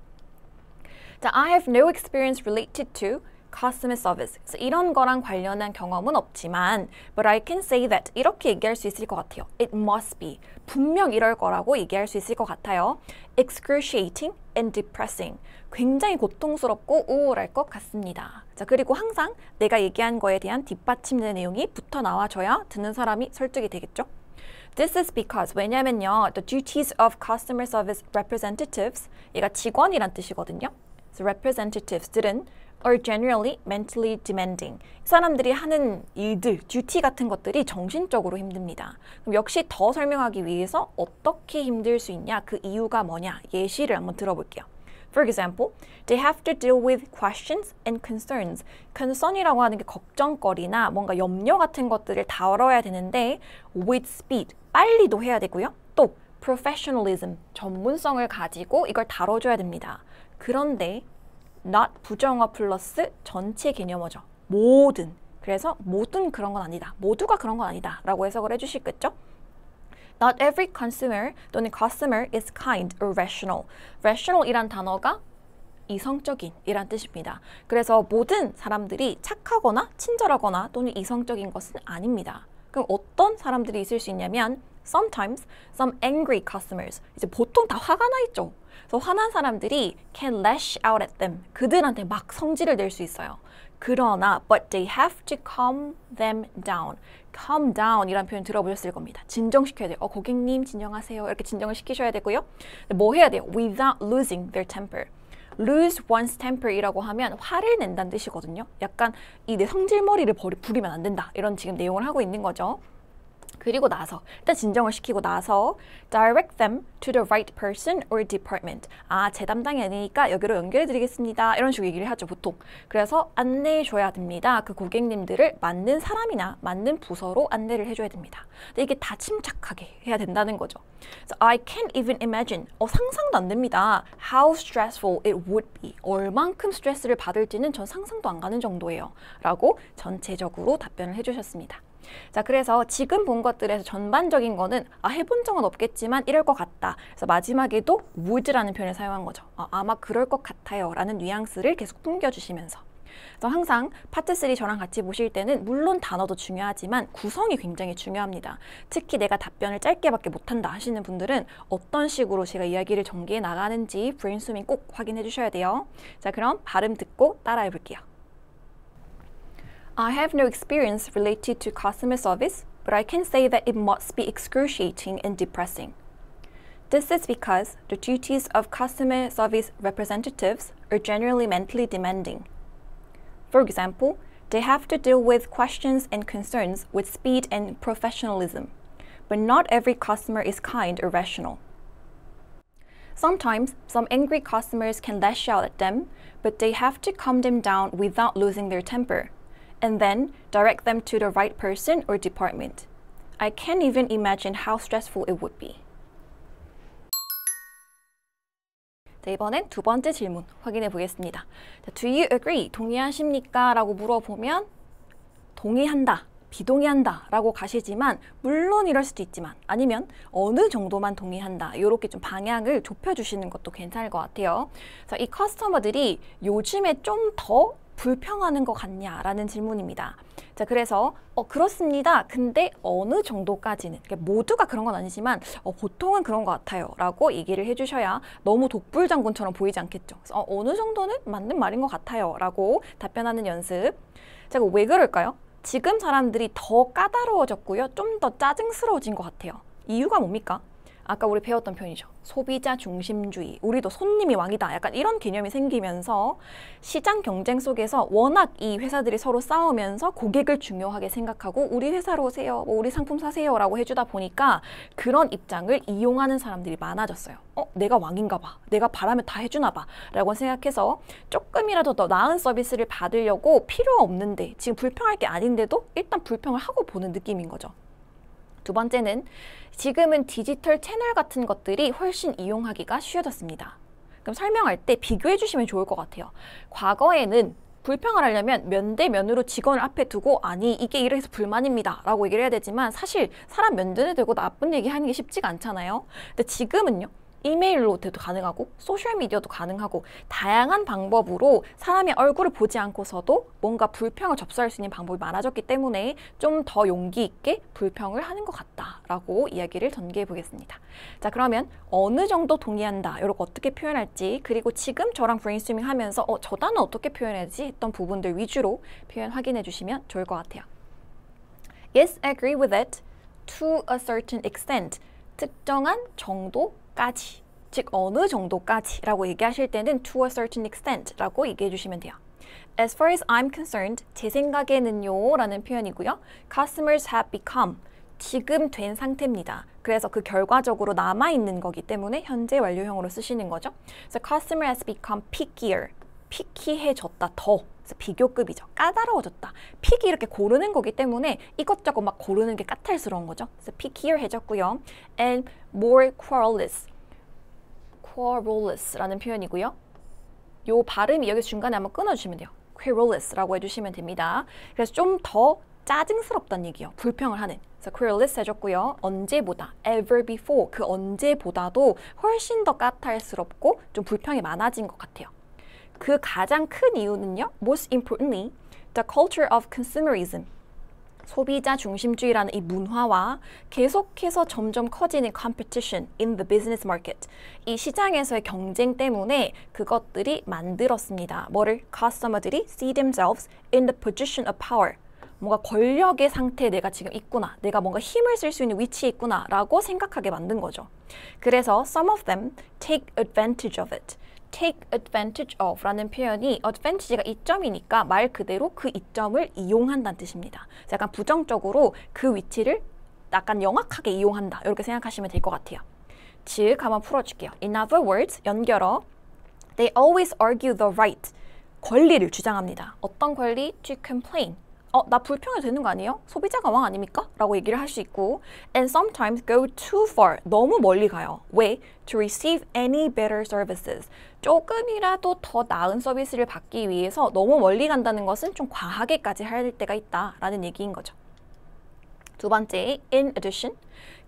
Speaker 1: 자, I have no experience related to customer service. 그래서 이런 거랑 관련한 경험은 없지만 but I can say that 이렇게 얘기할 수 있을 것 같아요. It must be. 분명 이럴 거라고 얘기할 수 있을 것 같아요. excruciating and depressing. 굉장히 고통스럽고 우울할 것 같습니다. 자, 그리고 항상 내가 얘기한 거에 대한 뒷받침된 내용이 붙어 나와줘야 듣는 사람이 설득이 되겠죠. This is because 왜냐면요, the duties of customer service representatives 얘가 직원이란 뜻이거든요. 그래서 representatives들은 are generally mentally demanding. 사람들이 하는 일들, 듀티 같은 것들이 정신적으로 힘듭니다. 그럼 역시 더 설명하기 위해서 어떻게 힘들 수 있냐, 그 이유가 뭐냐, 예시를 한번 들어볼게요. For example, they have to deal with questions and concerns. concern이라고 하는 게 걱정거리나 뭔가 염려 같은 것들을 다뤄야 되는데 with speed, 빨리도 해야 되고요. 또 professionalism, 전문성을 가지고 이걸 다뤄줘야 됩니다. 그런데 not 부정어 플러스 전체 개념어죠. 모든. 그래서 모든 그런 건 아니다. 모두가 그런 건 아니다. 라고 해석을 해주시겠죠? Not every consumer 또는 customer is kind or rational. rational이란 단어가 이성적인 이란 뜻입니다. 그래서 모든 사람들이 착하거나 친절하거나 또는 이성적인 것은 아닙니다. 그럼 어떤 사람들이 있을 수 있냐면 sometimes some angry customers. 이제 보통 다 화가 나 있죠. 그래서 화난 사람들이 can lash out at them. 그들한테 막 성질을 낼 수 있어요. 그러나 but they have to calm them down. calm down 이란 표현 들어보셨을 겁니다. 진정시켜야 돼요. 고객님 진정하세요. 이렇게 진정을 시키셔야 되고요. 뭐 해야 돼요? Without losing their temper. lose one's temper이라고 하면 화를 낸다는 뜻이거든요. 약간 이 내 성질머리를 부리면 안 된다. 이런 지금 내용을 하고 있는 거죠. 그리고 나서 일단 진정을 시키고 나서 direct them to the right person or department. 제 담당이 아니니까 여기로 연결해 드리겠습니다. 이런 식으로 얘기를 하죠, 보통. 그래서 안내해 줘야 됩니다. 그 고객님들을 맞는 사람이나 맞는 부서로 안내를 해줘야 됩니다. 근데 이게 다 침착하게 해야 된다는 거죠. So I can't even imagine. 상상도 안 됩니다. How stressful it would be. 얼만큼 스트레스를 받을지는 전 상상도 안 가는 정도예요. 라고 전체적으로 답변을 해주셨습니다. 자, 그래서 지금 본 것들에서 전반적인 거는 해본 적은 없겠지만 이럴 것 같다. 그래서 마지막에도 would라는 표현을 사용한 거죠. 아마 그럴 것 같아요 라는 뉘앙스를 계속 풍겨주시면서. 그래서 항상 파트 3 저랑 같이 보실 때는 물론 단어도 중요하지만 구성이 굉장히 중요합니다. 특히 내가 답변을 짧게밖에 못한다 하시는 분들은 어떤 식으로 제가 이야기를 전개해 나가는지 브레인스토밍 꼭 확인해 주셔야 돼요. 자, 그럼 발음 듣고 따라해 볼게요. I have no experience related to customer service, but I can say that it must be excruciating and depressing. This is because the duties of customer service representatives are generally mentally demanding. For example, they have to deal with questions and concerns with speed and professionalism, but not every customer is kind or rational. Sometimes, some angry customers can lash out at them, but they have to calm them down without losing their temper, and then direct them to the right person or department. I can't even imagine how stressful it would be. 자, 이번엔 두 번째 질문 확인해 보겠습니다. 자, Do you agree? 동의하십니까? 라고 물어보면 동의한다, 비동의한다 라고 가시지만 물론 이럴 수도 있지만 아니면 어느 정도만 동의한다 이렇게 좀 방향을 좁혀주시는 것도 괜찮을 것 같아요. 자, 이 커스터머들이 요즘에 좀 더 불평하는 것 같냐라는 질문입니다. 자, 그래서 그렇습니다. 근데 어느 정도까지는 모두가 그런 건 아니지만 보통은 그런 것 같아요 라고 얘기를 해주셔야 너무 독불장군처럼 보이지 않겠죠. 그래서 어느 정도는 맞는 말인 것 같아요 라고 답변하는 연습. 자, 왜 그럴까요? 지금 사람들이 더 까다로워졌고요. 좀 더 짜증스러워진 것 같아요. 이유가 뭡니까? 아까 우리 배웠던 표현이죠. 소비자 중심주의, 우리도 손님이 왕이다. 약간 이런 개념이 생기면서 시장 경쟁 속에서 워낙 이 회사들이 서로 싸우면서 고객을 중요하게 생각하고 우리 회사로 오세요, 우리 상품 사세요 라고 해주다 보니까 그런 입장을 이용하는 사람들이 많아졌어요. 내가 왕인가 봐. 내가 바라면 다 해주나 봐. 라고 생각해서 조금이라도 더 나은 서비스를 받으려고 필요 없는데 지금 불평할 게 아닌데도 일단 불평을 하고 보는 느낌인 거죠. 두 번째는 지금은 디지털 채널 같은 것들이 훨씬 이용하기가 쉬워졌습니다. 그럼 설명할 때 비교해 주시면 좋을 것 같아요. 과거에는 불평을 하려면 면대면으로 직원을 앞에 두고 아니 이게 이래서 불만입니다 라고 얘기를 해야 되지만 사실 사람 면전에 대고 나쁜 얘기 하는 게 쉽지가 않잖아요. 근데 지금은요. 이메일로도 가능하고 소셜미디어도 가능하고 다양한 방법으로 사람의 얼굴을 보지 않고서도 뭔가 불평을 접수할 수 있는 방법이 많아졌기 때문에 좀 더 용기 있게 불평을 하는 것 같다라고 이야기를 전개해 보겠습니다. 자, 그러면 어느 정도 동의한다 이렇게 어떻게 표현할지 그리고 지금 저랑 브레인스토밍 하면서 저 단어 어떻게 표현해야지 했던 부분들 위주로 표현 확인해 주시면 좋을 것 같아요. Yes, I agree with it to a certain extent. 특정한 정도까지, 즉 어느 정도까지 라고 얘기하실 때는 to a certain extent 라고 얘기해 주시면 돼요. As far as I'm concerned, 제 생각에는요 라는 표현이고요. Customers have become, 지금 된 상태입니다. 그래서 그 결과적으로 남아있는 거기 때문에 현재 완료형으로 쓰시는 거죠. So customer has become pickier, 피키해졌다, 더. 비교급이죠. 까다로워졌다. 픽이 이렇게 고르는 거기 때문에 이것저것 막 고르는 게 까탈스러운 거죠. 그래서 pickier 해졌고요. And more querulous. querulous라는 표현이고요. 요 발음이 여기 중간에 한번 끊어주시면 돼요. querulous라고 해주시면 됩니다. 그래서 좀 더 짜증스럽다는 얘기요. 불평을 하는. 그래서 querulous 해줬고요. 언제보다, ever before, 그 언제보다도 훨씬 더 까탈스럽고 좀 불평이 많아진 것 같아요. 그 가장 큰 이유는요. Most importantly, the culture of consumerism. 소비자 중심주의라는 이 문화와 계속해서 점점 커지는 competition in the business market. 이 시장에서의 경쟁 때문에 그것들이 만들었습니다. 뭐를? customer들이 see themselves in the position of power. 뭔가 권력의 상태에 내가 지금 있구나. 내가 뭔가 힘을 쓸 수 있는 위치에 있구나. 라고 생각하게 만든 거죠. 그래서 some of them take advantage of it. take advantage of 라는 표현이 advantage가 이점이니까 말 그대로 그 이점을 이용한다는 뜻입니다. 약간 부정적으로 그 위치를 약간 영악하게 이용한다. 이렇게 생각하시면 될 것 같아요. 즉, 한번 풀어줄게요. In other words, 연결어. They always argue the right. 권리를 주장합니다. 어떤 권리? To complain. 나 불평해도 되는 거 아니에요? 소비자가 왕 아닙니까? 라고 얘기를 할 수 있고 and sometimes go too far. 너무 멀리 가요. 왜? To receive any better services. 조금이라도 더 나은 서비스를 받기 위해서 너무 멀리 간다는 것은 좀 과하게까지 할 때가 있다라는 얘기인 거죠. 두 번째, in addition,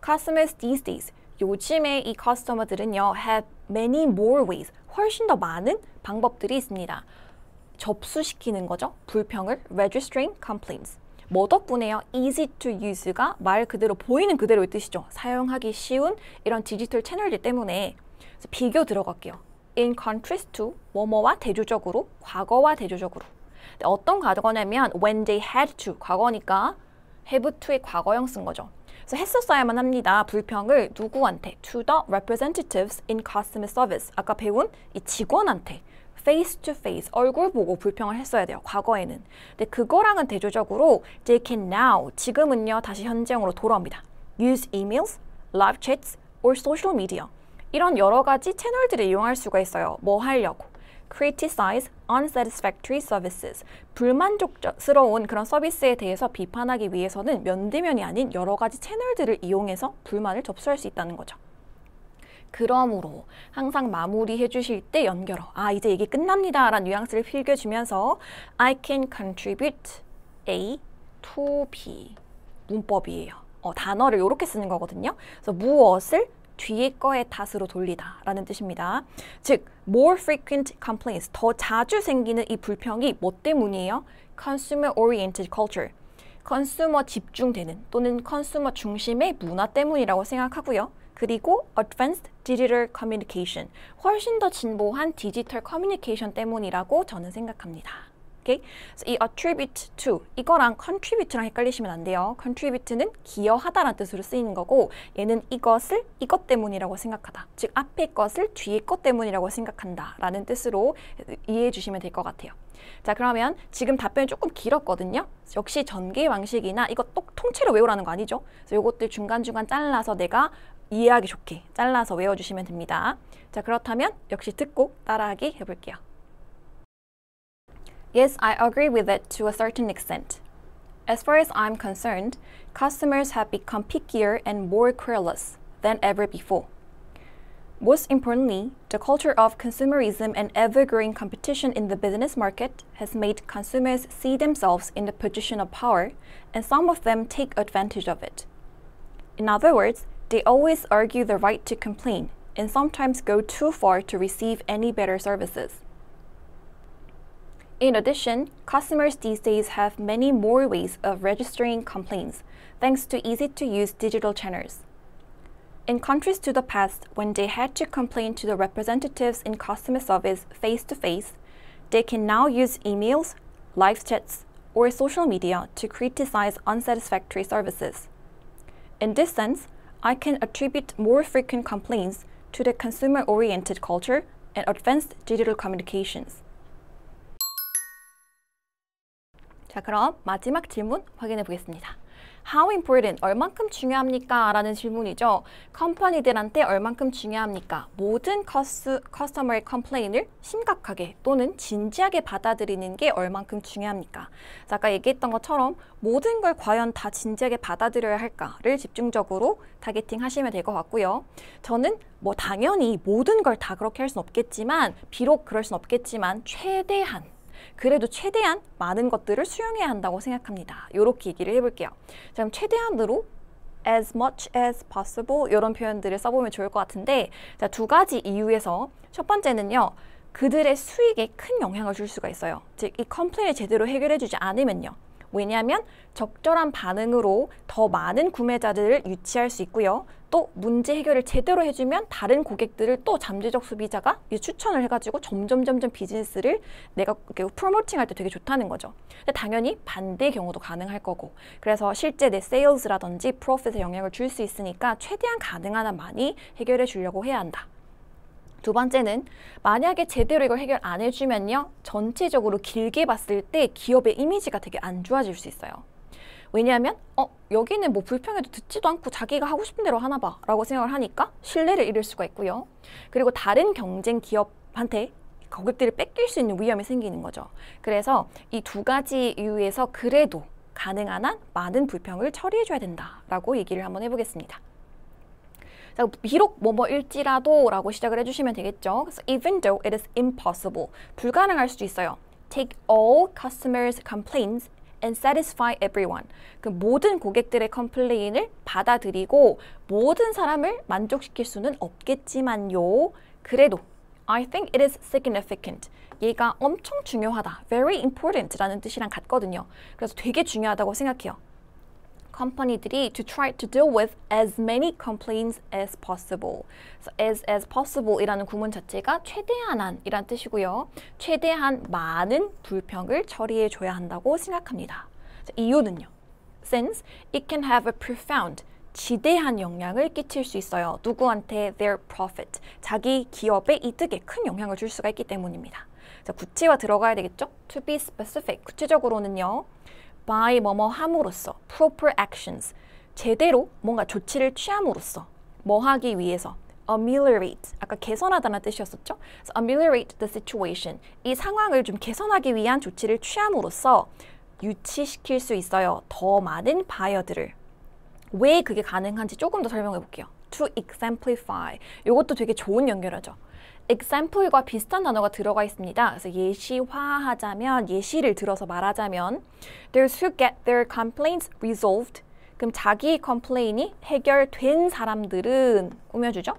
Speaker 1: customers these days. 요즘에 이 커스터머들은요, have many more ways. 훨씬 더 많은 방법들이 있습니다. 접수시키는 거죠. 불평을 registering complaints. 뭐 덕분에요? easy to use가 말 그대로 보이는 그대로의 뜻이죠. 사용하기 쉬운 이런 디지털 채널들 때문에 비교 들어갈게요. in contrast to 뭐뭐와 대조적으로, 과거와 대조적으로. 어떤 과거냐면 when they had to, 과거니까 have to의 과거형 쓴 거죠. 그래서 했었어야만 합니다. 불평을 누구한테? to the representatives in customer service. 아까 배운 이 직원한테 face to face, 얼굴 보고 불평을 했어야 돼요. 과거에는. 근데 그거랑은 대조적으로 they can now, 지금은요 다시 현재형으로 돌아옵니다. use emails, live chats, or social media. 이런 여러 가지 채널들을 이용할 수가 있어요. 뭐 하려고? criticize unsatisfactory services. 불만족스러운 그런 서비스에 대해서 비판하기 위해서는 면대면이 아닌 여러 가지 채널들을 이용해서 불만을 접수할 수 있다는 거죠. 그러므로 항상 마무리해 주실 때 연결어. 이제 얘기 끝납니다. 라는 뉘앙스를 필겨주면서 I can contribute A to B. 문법이에요. 단어를 이렇게 쓰는 거거든요. 그래서 무엇을 뒤에 거의 탓으로 돌리다 라는 뜻입니다. 즉, more frequent complaints, 더 자주 생기는 이 불평이 뭐 때문이에요? consumer oriented culture, 컨슈머 집중되는 또는 컨슈머 중심의 문화 때문이라고 생각하고요. 그리고 advanced digital communication, 훨씬 더 진보한 디지털 커뮤니케이션 때문이라고 저는 생각합니다. 오케이? 그래서 이 attribute to, 이거랑 contribute랑 헷갈리시면 안 돼요. contribute는 기여하다라는 뜻으로 쓰이는 거고 얘는 이것을 이것 때문이라고 생각하다. 즉 앞에 것을 뒤에 것 때문이라고 생각한다 라는 뜻으로 이해해 주시면 될 것 같아요. 자, 그러면 지금 답변이 조금 길었거든요. 역시 전개 방식이나 이거 통째로 외우라는 거 아니죠? 그래서 요것들 중간중간 잘라서 내가 이해하기 좋게 잘라서 외워주시면 됩니다. 자, 그렇다면 역시 듣고 따라하기 해볼게요. Yes, I agree with it to a certain extent. As far as I'm concerned, customers have become pickier and more querulous than ever before. Most importantly, the culture of consumerism and ever-growing competition in the business market has made consumers see themselves in the position of power, and some of them take advantage of it. In other words, they always argue the right to complain, and sometimes go too far to receive any better services. In addition, customers these days have many more ways of registering complaints, thanks to easy-to-use digital channels. In contrast to the past, when they had to complain to the representatives in customer service face-to-face, they can now use emails, live chats, or social media to criticize unsatisfactory services. In this sense, I can attribute more frequent complaints to the consumer-oriented culture and advanced digital communications. 자, 그럼 마지막 질문 확인해 보겠습니다. How important, 얼만큼 중요합니까? 라는 질문이죠. 컴퍼니들한테 얼만큼 중요합니까? 모든 커스터머의 컴플레인을 심각하게 또는 진지하게 받아들이는 게 얼만큼 중요합니까? 자, 아까 얘기했던 것처럼 모든 걸 과연 다 진지하게 받아들여야 할까를 집중적으로 타겟팅 하시면 될 것 같고요. 저는 뭐 당연히 모든 걸 다 그렇게 할 수는 없겠지만, 비록 그럴 수는 없겠지만 최대한 그래도 최대한 많은 것들을 수용해야 한다고 생각합니다. 이렇게 얘기를 해볼게요. 자, 그럼 최대한으로 as much as possible 이런 표현들을 써보면 좋을 것 같은데 자, 두 가지 이유에서 첫 번째는요. 그들의 수익에 큰 영향을 줄 수가 있어요. 즉, 이 컴플레인을 제대로 해결해주지 않으면요. 왜냐하면 적절한 반응으로 더 많은 구매자들을 유치할 수 있고요. 또 문제 해결을 제대로 해주면 다른 고객들을 또 잠재적 소비자가 추천을 해가지고 점점 비즈니스를 내가 프로모팅할 때 되게 좋다는 거죠. 근데 당연히 반대의 경우도 가능할 거고 그래서 실제 내 세일즈라든지 프로핏에 영향을 줄 수 있으니까 최대한 가능한 한 많이 해결해 주려고 해야 한다. 두 번째는 만약에 제대로 이걸 해결 안 해주면요. 전체적으로 길게 봤을 때 기업의 이미지가 되게 안 좋아질 수 있어요. 왜냐하면 여기는 뭐 불평해도 듣지도 않고 자기가 하고 싶은 대로 하나 봐 라고 생각을 하니까 신뢰를 잃을 수가 있고요. 그리고 다른 경쟁 기업한테 고객들을 뺏길 수 있는 위험이 생기는 거죠. 그래서 이 두 가지 이유에서 그래도 가능한 한 많은 불평을 처리해줘야 된다라고 얘기를 한번 해보겠습니다. 자, 비록 뭐뭐일지라도 라고 시작을 해주시면 되겠죠. 그래서 even though it is impossible, 불가능할 수도 있어요. Take all customers' complaints and satisfy everyone. 그 모든 고객들의 컴플레인을 받아들이고 모든 사람을 만족시킬 수는 없겠지만요. 그래도 I think it is significant. 얘가 엄청 중요하다. Very important 라는 뜻이랑 같거든요. 그래서 되게 중요하다고 생각해요. 컴퍼니들이 to try to deal with as many complaints as possible. So as possible 이라는 구문 자체가 최대한 한이란 뜻이고요. 최대한 많은 불평을 처리해 줘야 한다고 생각합니다. 자, 이유는요. Since it can have a profound, 지대한 영향을 끼칠 수 있어요. 누구한테? Their profit. 자기 기업의 이득에 큰 영향을 줄 수가 있기 때문입니다. 자, 구체화 들어가야 되겠죠? To be specific. 구체적으로는요. by 뭐뭐 함으로써 proper actions 제대로 뭔가 조치를 취함으로써 뭐 하기 위해서 ameliorate 아까 개선하다는 뜻이었었죠. So ameliorate the situation 이 상황을 좀 개선하기 위한 조치를 취함으로써 유치시킬 수 있어요. 더 많은 바이어들을 왜 그게 가능한지 조금 더 설명해 볼게요. To exemplify 이것도 되게 좋은 연결하죠. example과 비슷한 단어가 들어가 있습니다. 그래서 예시화하자면, 예시를 들어서 말하자면 those who get their complaints resolved 그럼 자기 컴플레인이 해결된 사람들은 꾸며주죠.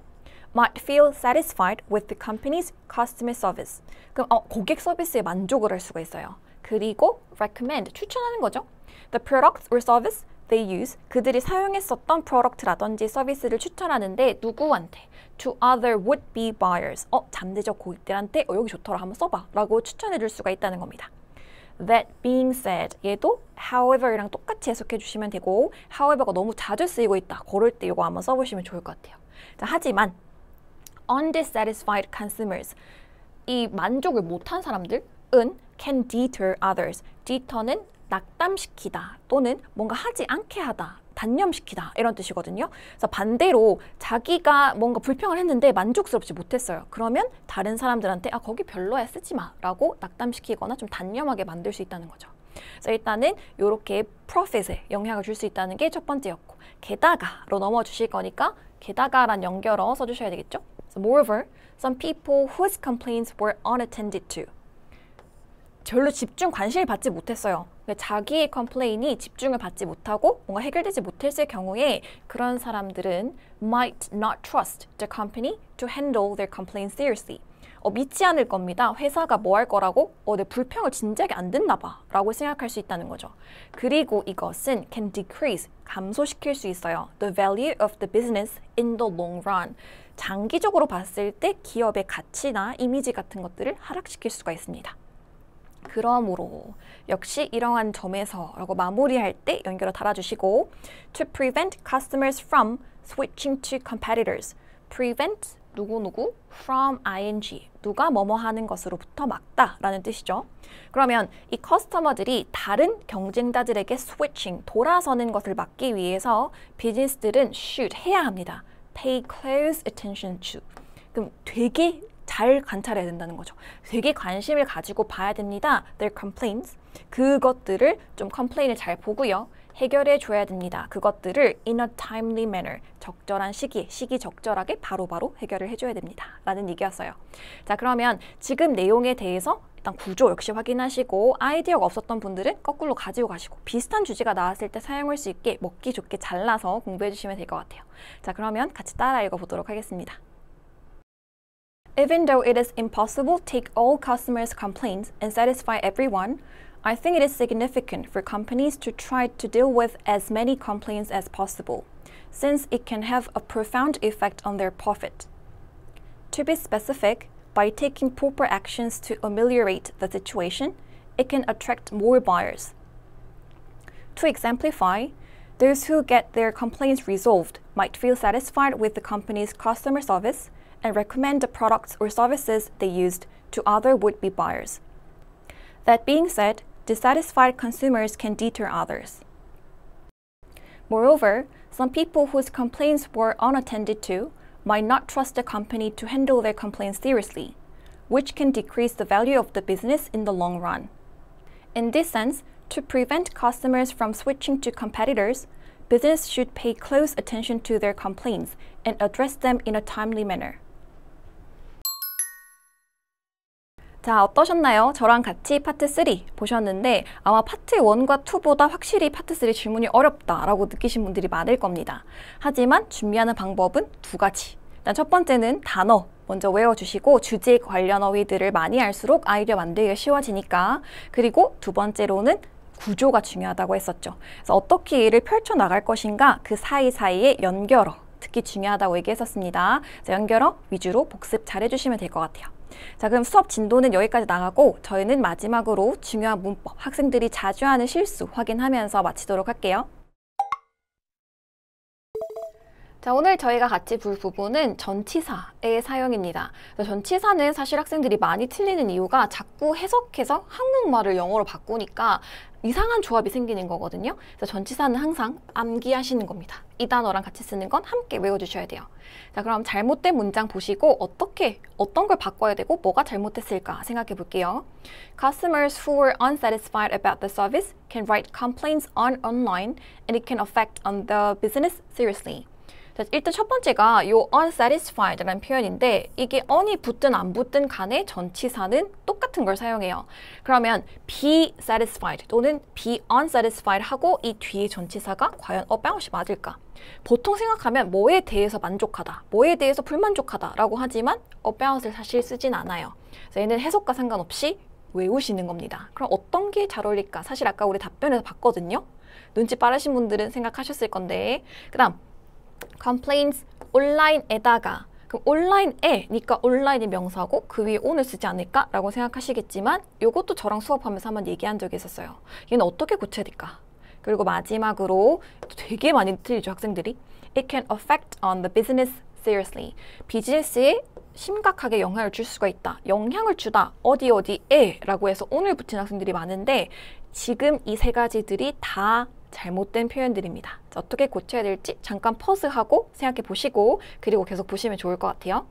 Speaker 1: might feel satisfied with the company's customer service 그럼 고객 서비스에 만족을 할 수가 있어요. 그리고 recommend, 추천하는 거죠. The products or service they use 그들이 사용했었던 프로덕트라든지 서비스를 추천하는데 누구한테? To other would-be buyers 잠재적 고객들한테 여기 좋더라 한번 써봐 라고 추천해 줄 수가 있다는 겁니다. That being said 얘도 however이랑 똑같이 해석해 주시면 되고 however가 너무 자주 쓰이고 있다 그럴 때 이거 한번 써보시면 좋을 것 같아요. 자, 하지만 undissatisfied consumers 이 만족을 못한 사람들은 can deter others deter는 낙담시키다 또는 뭔가 하지 않게 하다, 단념시키다 이런 뜻이거든요. 그래서 반대로 자기가 뭔가 불평을 했는데 만족스럽지 못했어요. 그러면 다른 사람들한테 거기 별로야 쓰지 마 라고 낙담시키거나 좀 단념하게 만들 수 있다는 거죠. 그래서 일단은 이렇게 profit에 영향을 줄 수 있다는 게 첫 번째였고 게다가로 넘어 주실 거니까 게다가란 연결어 써주셔야 되겠죠. So, moreover, some people whose complaints were unattended to 별로 집중, 관심을 받지 못했어요. 자기의 컴플레인이 집중을 받지 못하고 뭔가 해결되지 못했을 경우에 그런 사람들은 might not trust the company to handle their complaints seriously. 믿지 않을 겁니다. 회사가 뭐 할 거라고? 내 불평을 진지하게 안 듣나 봐 라고 생각할 수 있다는 거죠. 그리고 이것은 can decrease, 감소시킬 수 있어요. The value of the business in the long run. 장기적으로 봤을 때 기업의 가치나 이미지 같은 것들을 하락시킬 수가 있습니다. 그러므로 역시 이러한 점에서 라고 마무리할 때 연결을 달아주시고 to prevent customers from switching to competitors. prevent 누구누구 from ing 누가 뭐뭐 하는 것으로부터 막다 라는 뜻이죠. 그러면 이 커스터머들이 다른 경쟁자들에게 switching 돌아서는 것을 막기 위해서 비즈니스들은 should 해야 합니다. pay close attention to 그럼 되게 잘 관찰해야 된다는 거죠. 되게 관심을 가지고 봐야 됩니다. Their complaints. 그것들을 좀 컴플레인을 잘 보고요. 해결해 줘야 됩니다. 그것들을 in a timely manner, 적절한 시기에, 시기적절하게 바로바로 해결을 해줘야 됩니다. 라는 얘기였어요. 자, 그러면 지금 내용에 대해서 일단 구조 역시 확인하시고 아이디어가 없었던 분들은 거꾸로 가지고 가시고 비슷한 주제가 나왔을 때 사용할 수 있게 먹기 좋게 잘라서 공부해 주시면 될 것 같아요. 자, 그러면 같이 따라 읽어보도록 하겠습니다. Even though it is impossible to take all customers' complaints and satisfy everyone, I think it is significant for companies to try to deal with as many complaints as possible, since it can have a profound effect on their profit. To be specific, by taking proper actions to ameliorate the situation, it can attract more buyers. To exemplify, those who get their complaints resolved might feel satisfied with the company's customer service and recommend the products or services they used to other would-be buyers. That being said, dissatisfied consumers can deter others. Moreover, some people whose complaints were unattended to might not trust the company to handle their complaints seriously, which can decrease the value of the business in the long run. In this sense, to prevent customers from switching to competitors, business should pay close attention to their complaints and address them in a timely manner. 자, 어떠셨나요? 저랑 같이 파트 3 보셨는데 아마 파트 1과 2보다 확실히 파트 3 질문이 어렵다라고 느끼신 분들이 많을 겁니다. 하지만 준비하는 방법은 두 가지. 일단 첫 번째는 단어 먼저 외워주시고 주제 관련 어휘들을 많이 할수록 아이디어 만들기가 쉬워지니까. 그리고 두 번째로는 구조가 중요하다고 했었죠. 그래서 어떻게 일을 펼쳐나갈 것인가 그 사이사이에 연결어 특히 중요하다고 얘기했었습니다. 그래서 연결어 위주로 복습 잘 해주시면 될 것 같아요. 자, 그럼 수업 진도는 여기까지 나가고 저희는 마지막으로 중요한 문법, 학생들이 자주 하는 실수 확인하면서 마치도록 할게요. 자, 오늘 저희가 같이 볼 부분은 전치사의 사용입니다. 전치사는 사실 학생들이 많이 틀리는 이유가 자꾸 해석해서 한국말을 영어로 바꾸니까 이상한 조합이 생기는 거거든요. 그래서 전치사는 항상 암기하시는 겁니다. 이 단어랑 같이 쓰는 건 함께 외워주셔야 돼요. 자, 그럼 잘못된 문장 보시고 어떤 걸 바꿔야 되고 뭐가 잘못됐을까 생각해 볼게요. Customers who were unsatisfied about the service can write complaints online and it can affect on the business seriously. 자, 일단 첫 번째가 요 unsatisfied라는 표현인데 이게 on이 붙든 안 붙든 간에 전치사는 똑같은 걸 사용해요. 그러면 be satisfied 또는 be unsatisfied 하고 이 뒤에 전치사가 과연 about이 맞을까? 보통 생각하면 뭐에 대해서 만족하다, 뭐에 대해서 불만족하다 라고 하지만 about을 사실 쓰진 않아요. 그래서 얘는 해석과 상관없이 외우시는 겁니다. 그럼 어떤 게 잘 어울릴까? 사실 아까 우리 답변에서 봤거든요. 눈치 빠르신 분들은 생각하셨을 건데 그 다음 complaints 온라인에다가 그럼 온라인에니까 온라인이 명사고 그 위에 on을 쓰지 않을까? 라고 생각하시겠지만 이것도 저랑 수업하면서 한번 얘기한 적이 있었어요. 얘는 어떻게 고쳐야 될까? 그리고 마지막으로 되게 많이 틀리죠, 학생들이. It can affect on the business seriously. 비즈니스에 심각하게 영향을 줄 수가 있다. 영향을 주다. 어디에 라고 해서 on을 붙인 학생들이 많은데 지금 이 세 가지들이 다 잘못된 표현들입니다. 자, 어떻게 고쳐야 될지 잠깐 퍼즈하고 생각해 보시고 그리고 계속 보시면 좋을 것 같아요.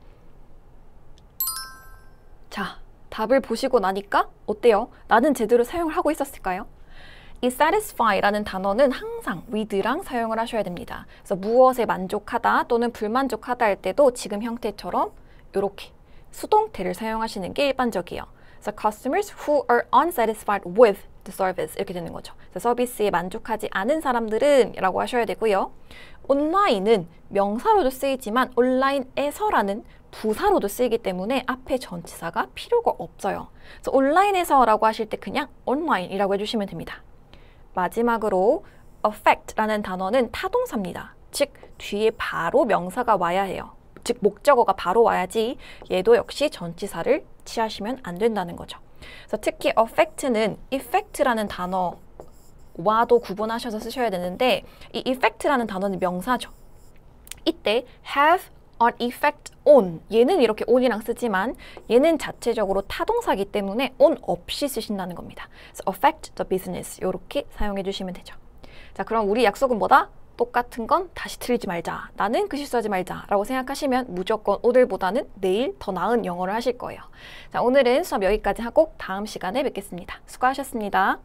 Speaker 1: 자, 답을 보시고 나니까 어때요? 나는 제대로 사용을 하고 있었을까요? 이 satisfy라는 단어는 항상 with랑 사용을 하셔야 됩니다. 그래서 무엇에 만족하다 또는 불만족하다 할 때도 지금 형태처럼 이렇게 수동태를 사용하시는 게 일반적이에요. 그래서 customers who are unsatisfied with the service 이렇게 되는 거죠. 그래서 서비스에 만족하지 않은 사람들은 라고 하셔야 되고요. 온라인은 명사로도 쓰이지만 온라인에서라는 부사로도 쓰이기 때문에 앞에 전치사가 필요가 없어요. 그래서 온라인에서라고 하실 때 그냥 online이라고 해주시면 됩니다. 마지막으로 affect라는 단어는 타동사입니다. 즉 뒤에 바로 명사가 와야 해요. 즉 목적어가 바로 와야지 얘도 역시 전치사를 취하시면 안 된다는 거죠. 그래서 특히 affect는 effect라는 단어와도 구분하셔서 쓰셔야 되는데 이 effect라는 단어는 명사죠. 이때 have an effect on 얘는 이렇게 on이랑 쓰지만 얘는 자체적으로 타동사이기 때문에 on 없이 쓰신다는 겁니다. 그래서 affect the business 이렇게 사용해 주시면 되죠. 자, 그럼 우리 약속은 뭐다? 똑같은 건 다시 틀리지 말자. 나는 그 실수하지 말자. 라고 생각하시면 무조건 오늘보다는 내일 더 나은 영어를 하실 거예요. 자, 오늘은 수업 여기까지 하고 다음 시간에 뵙겠습니다. 수고하셨습니다.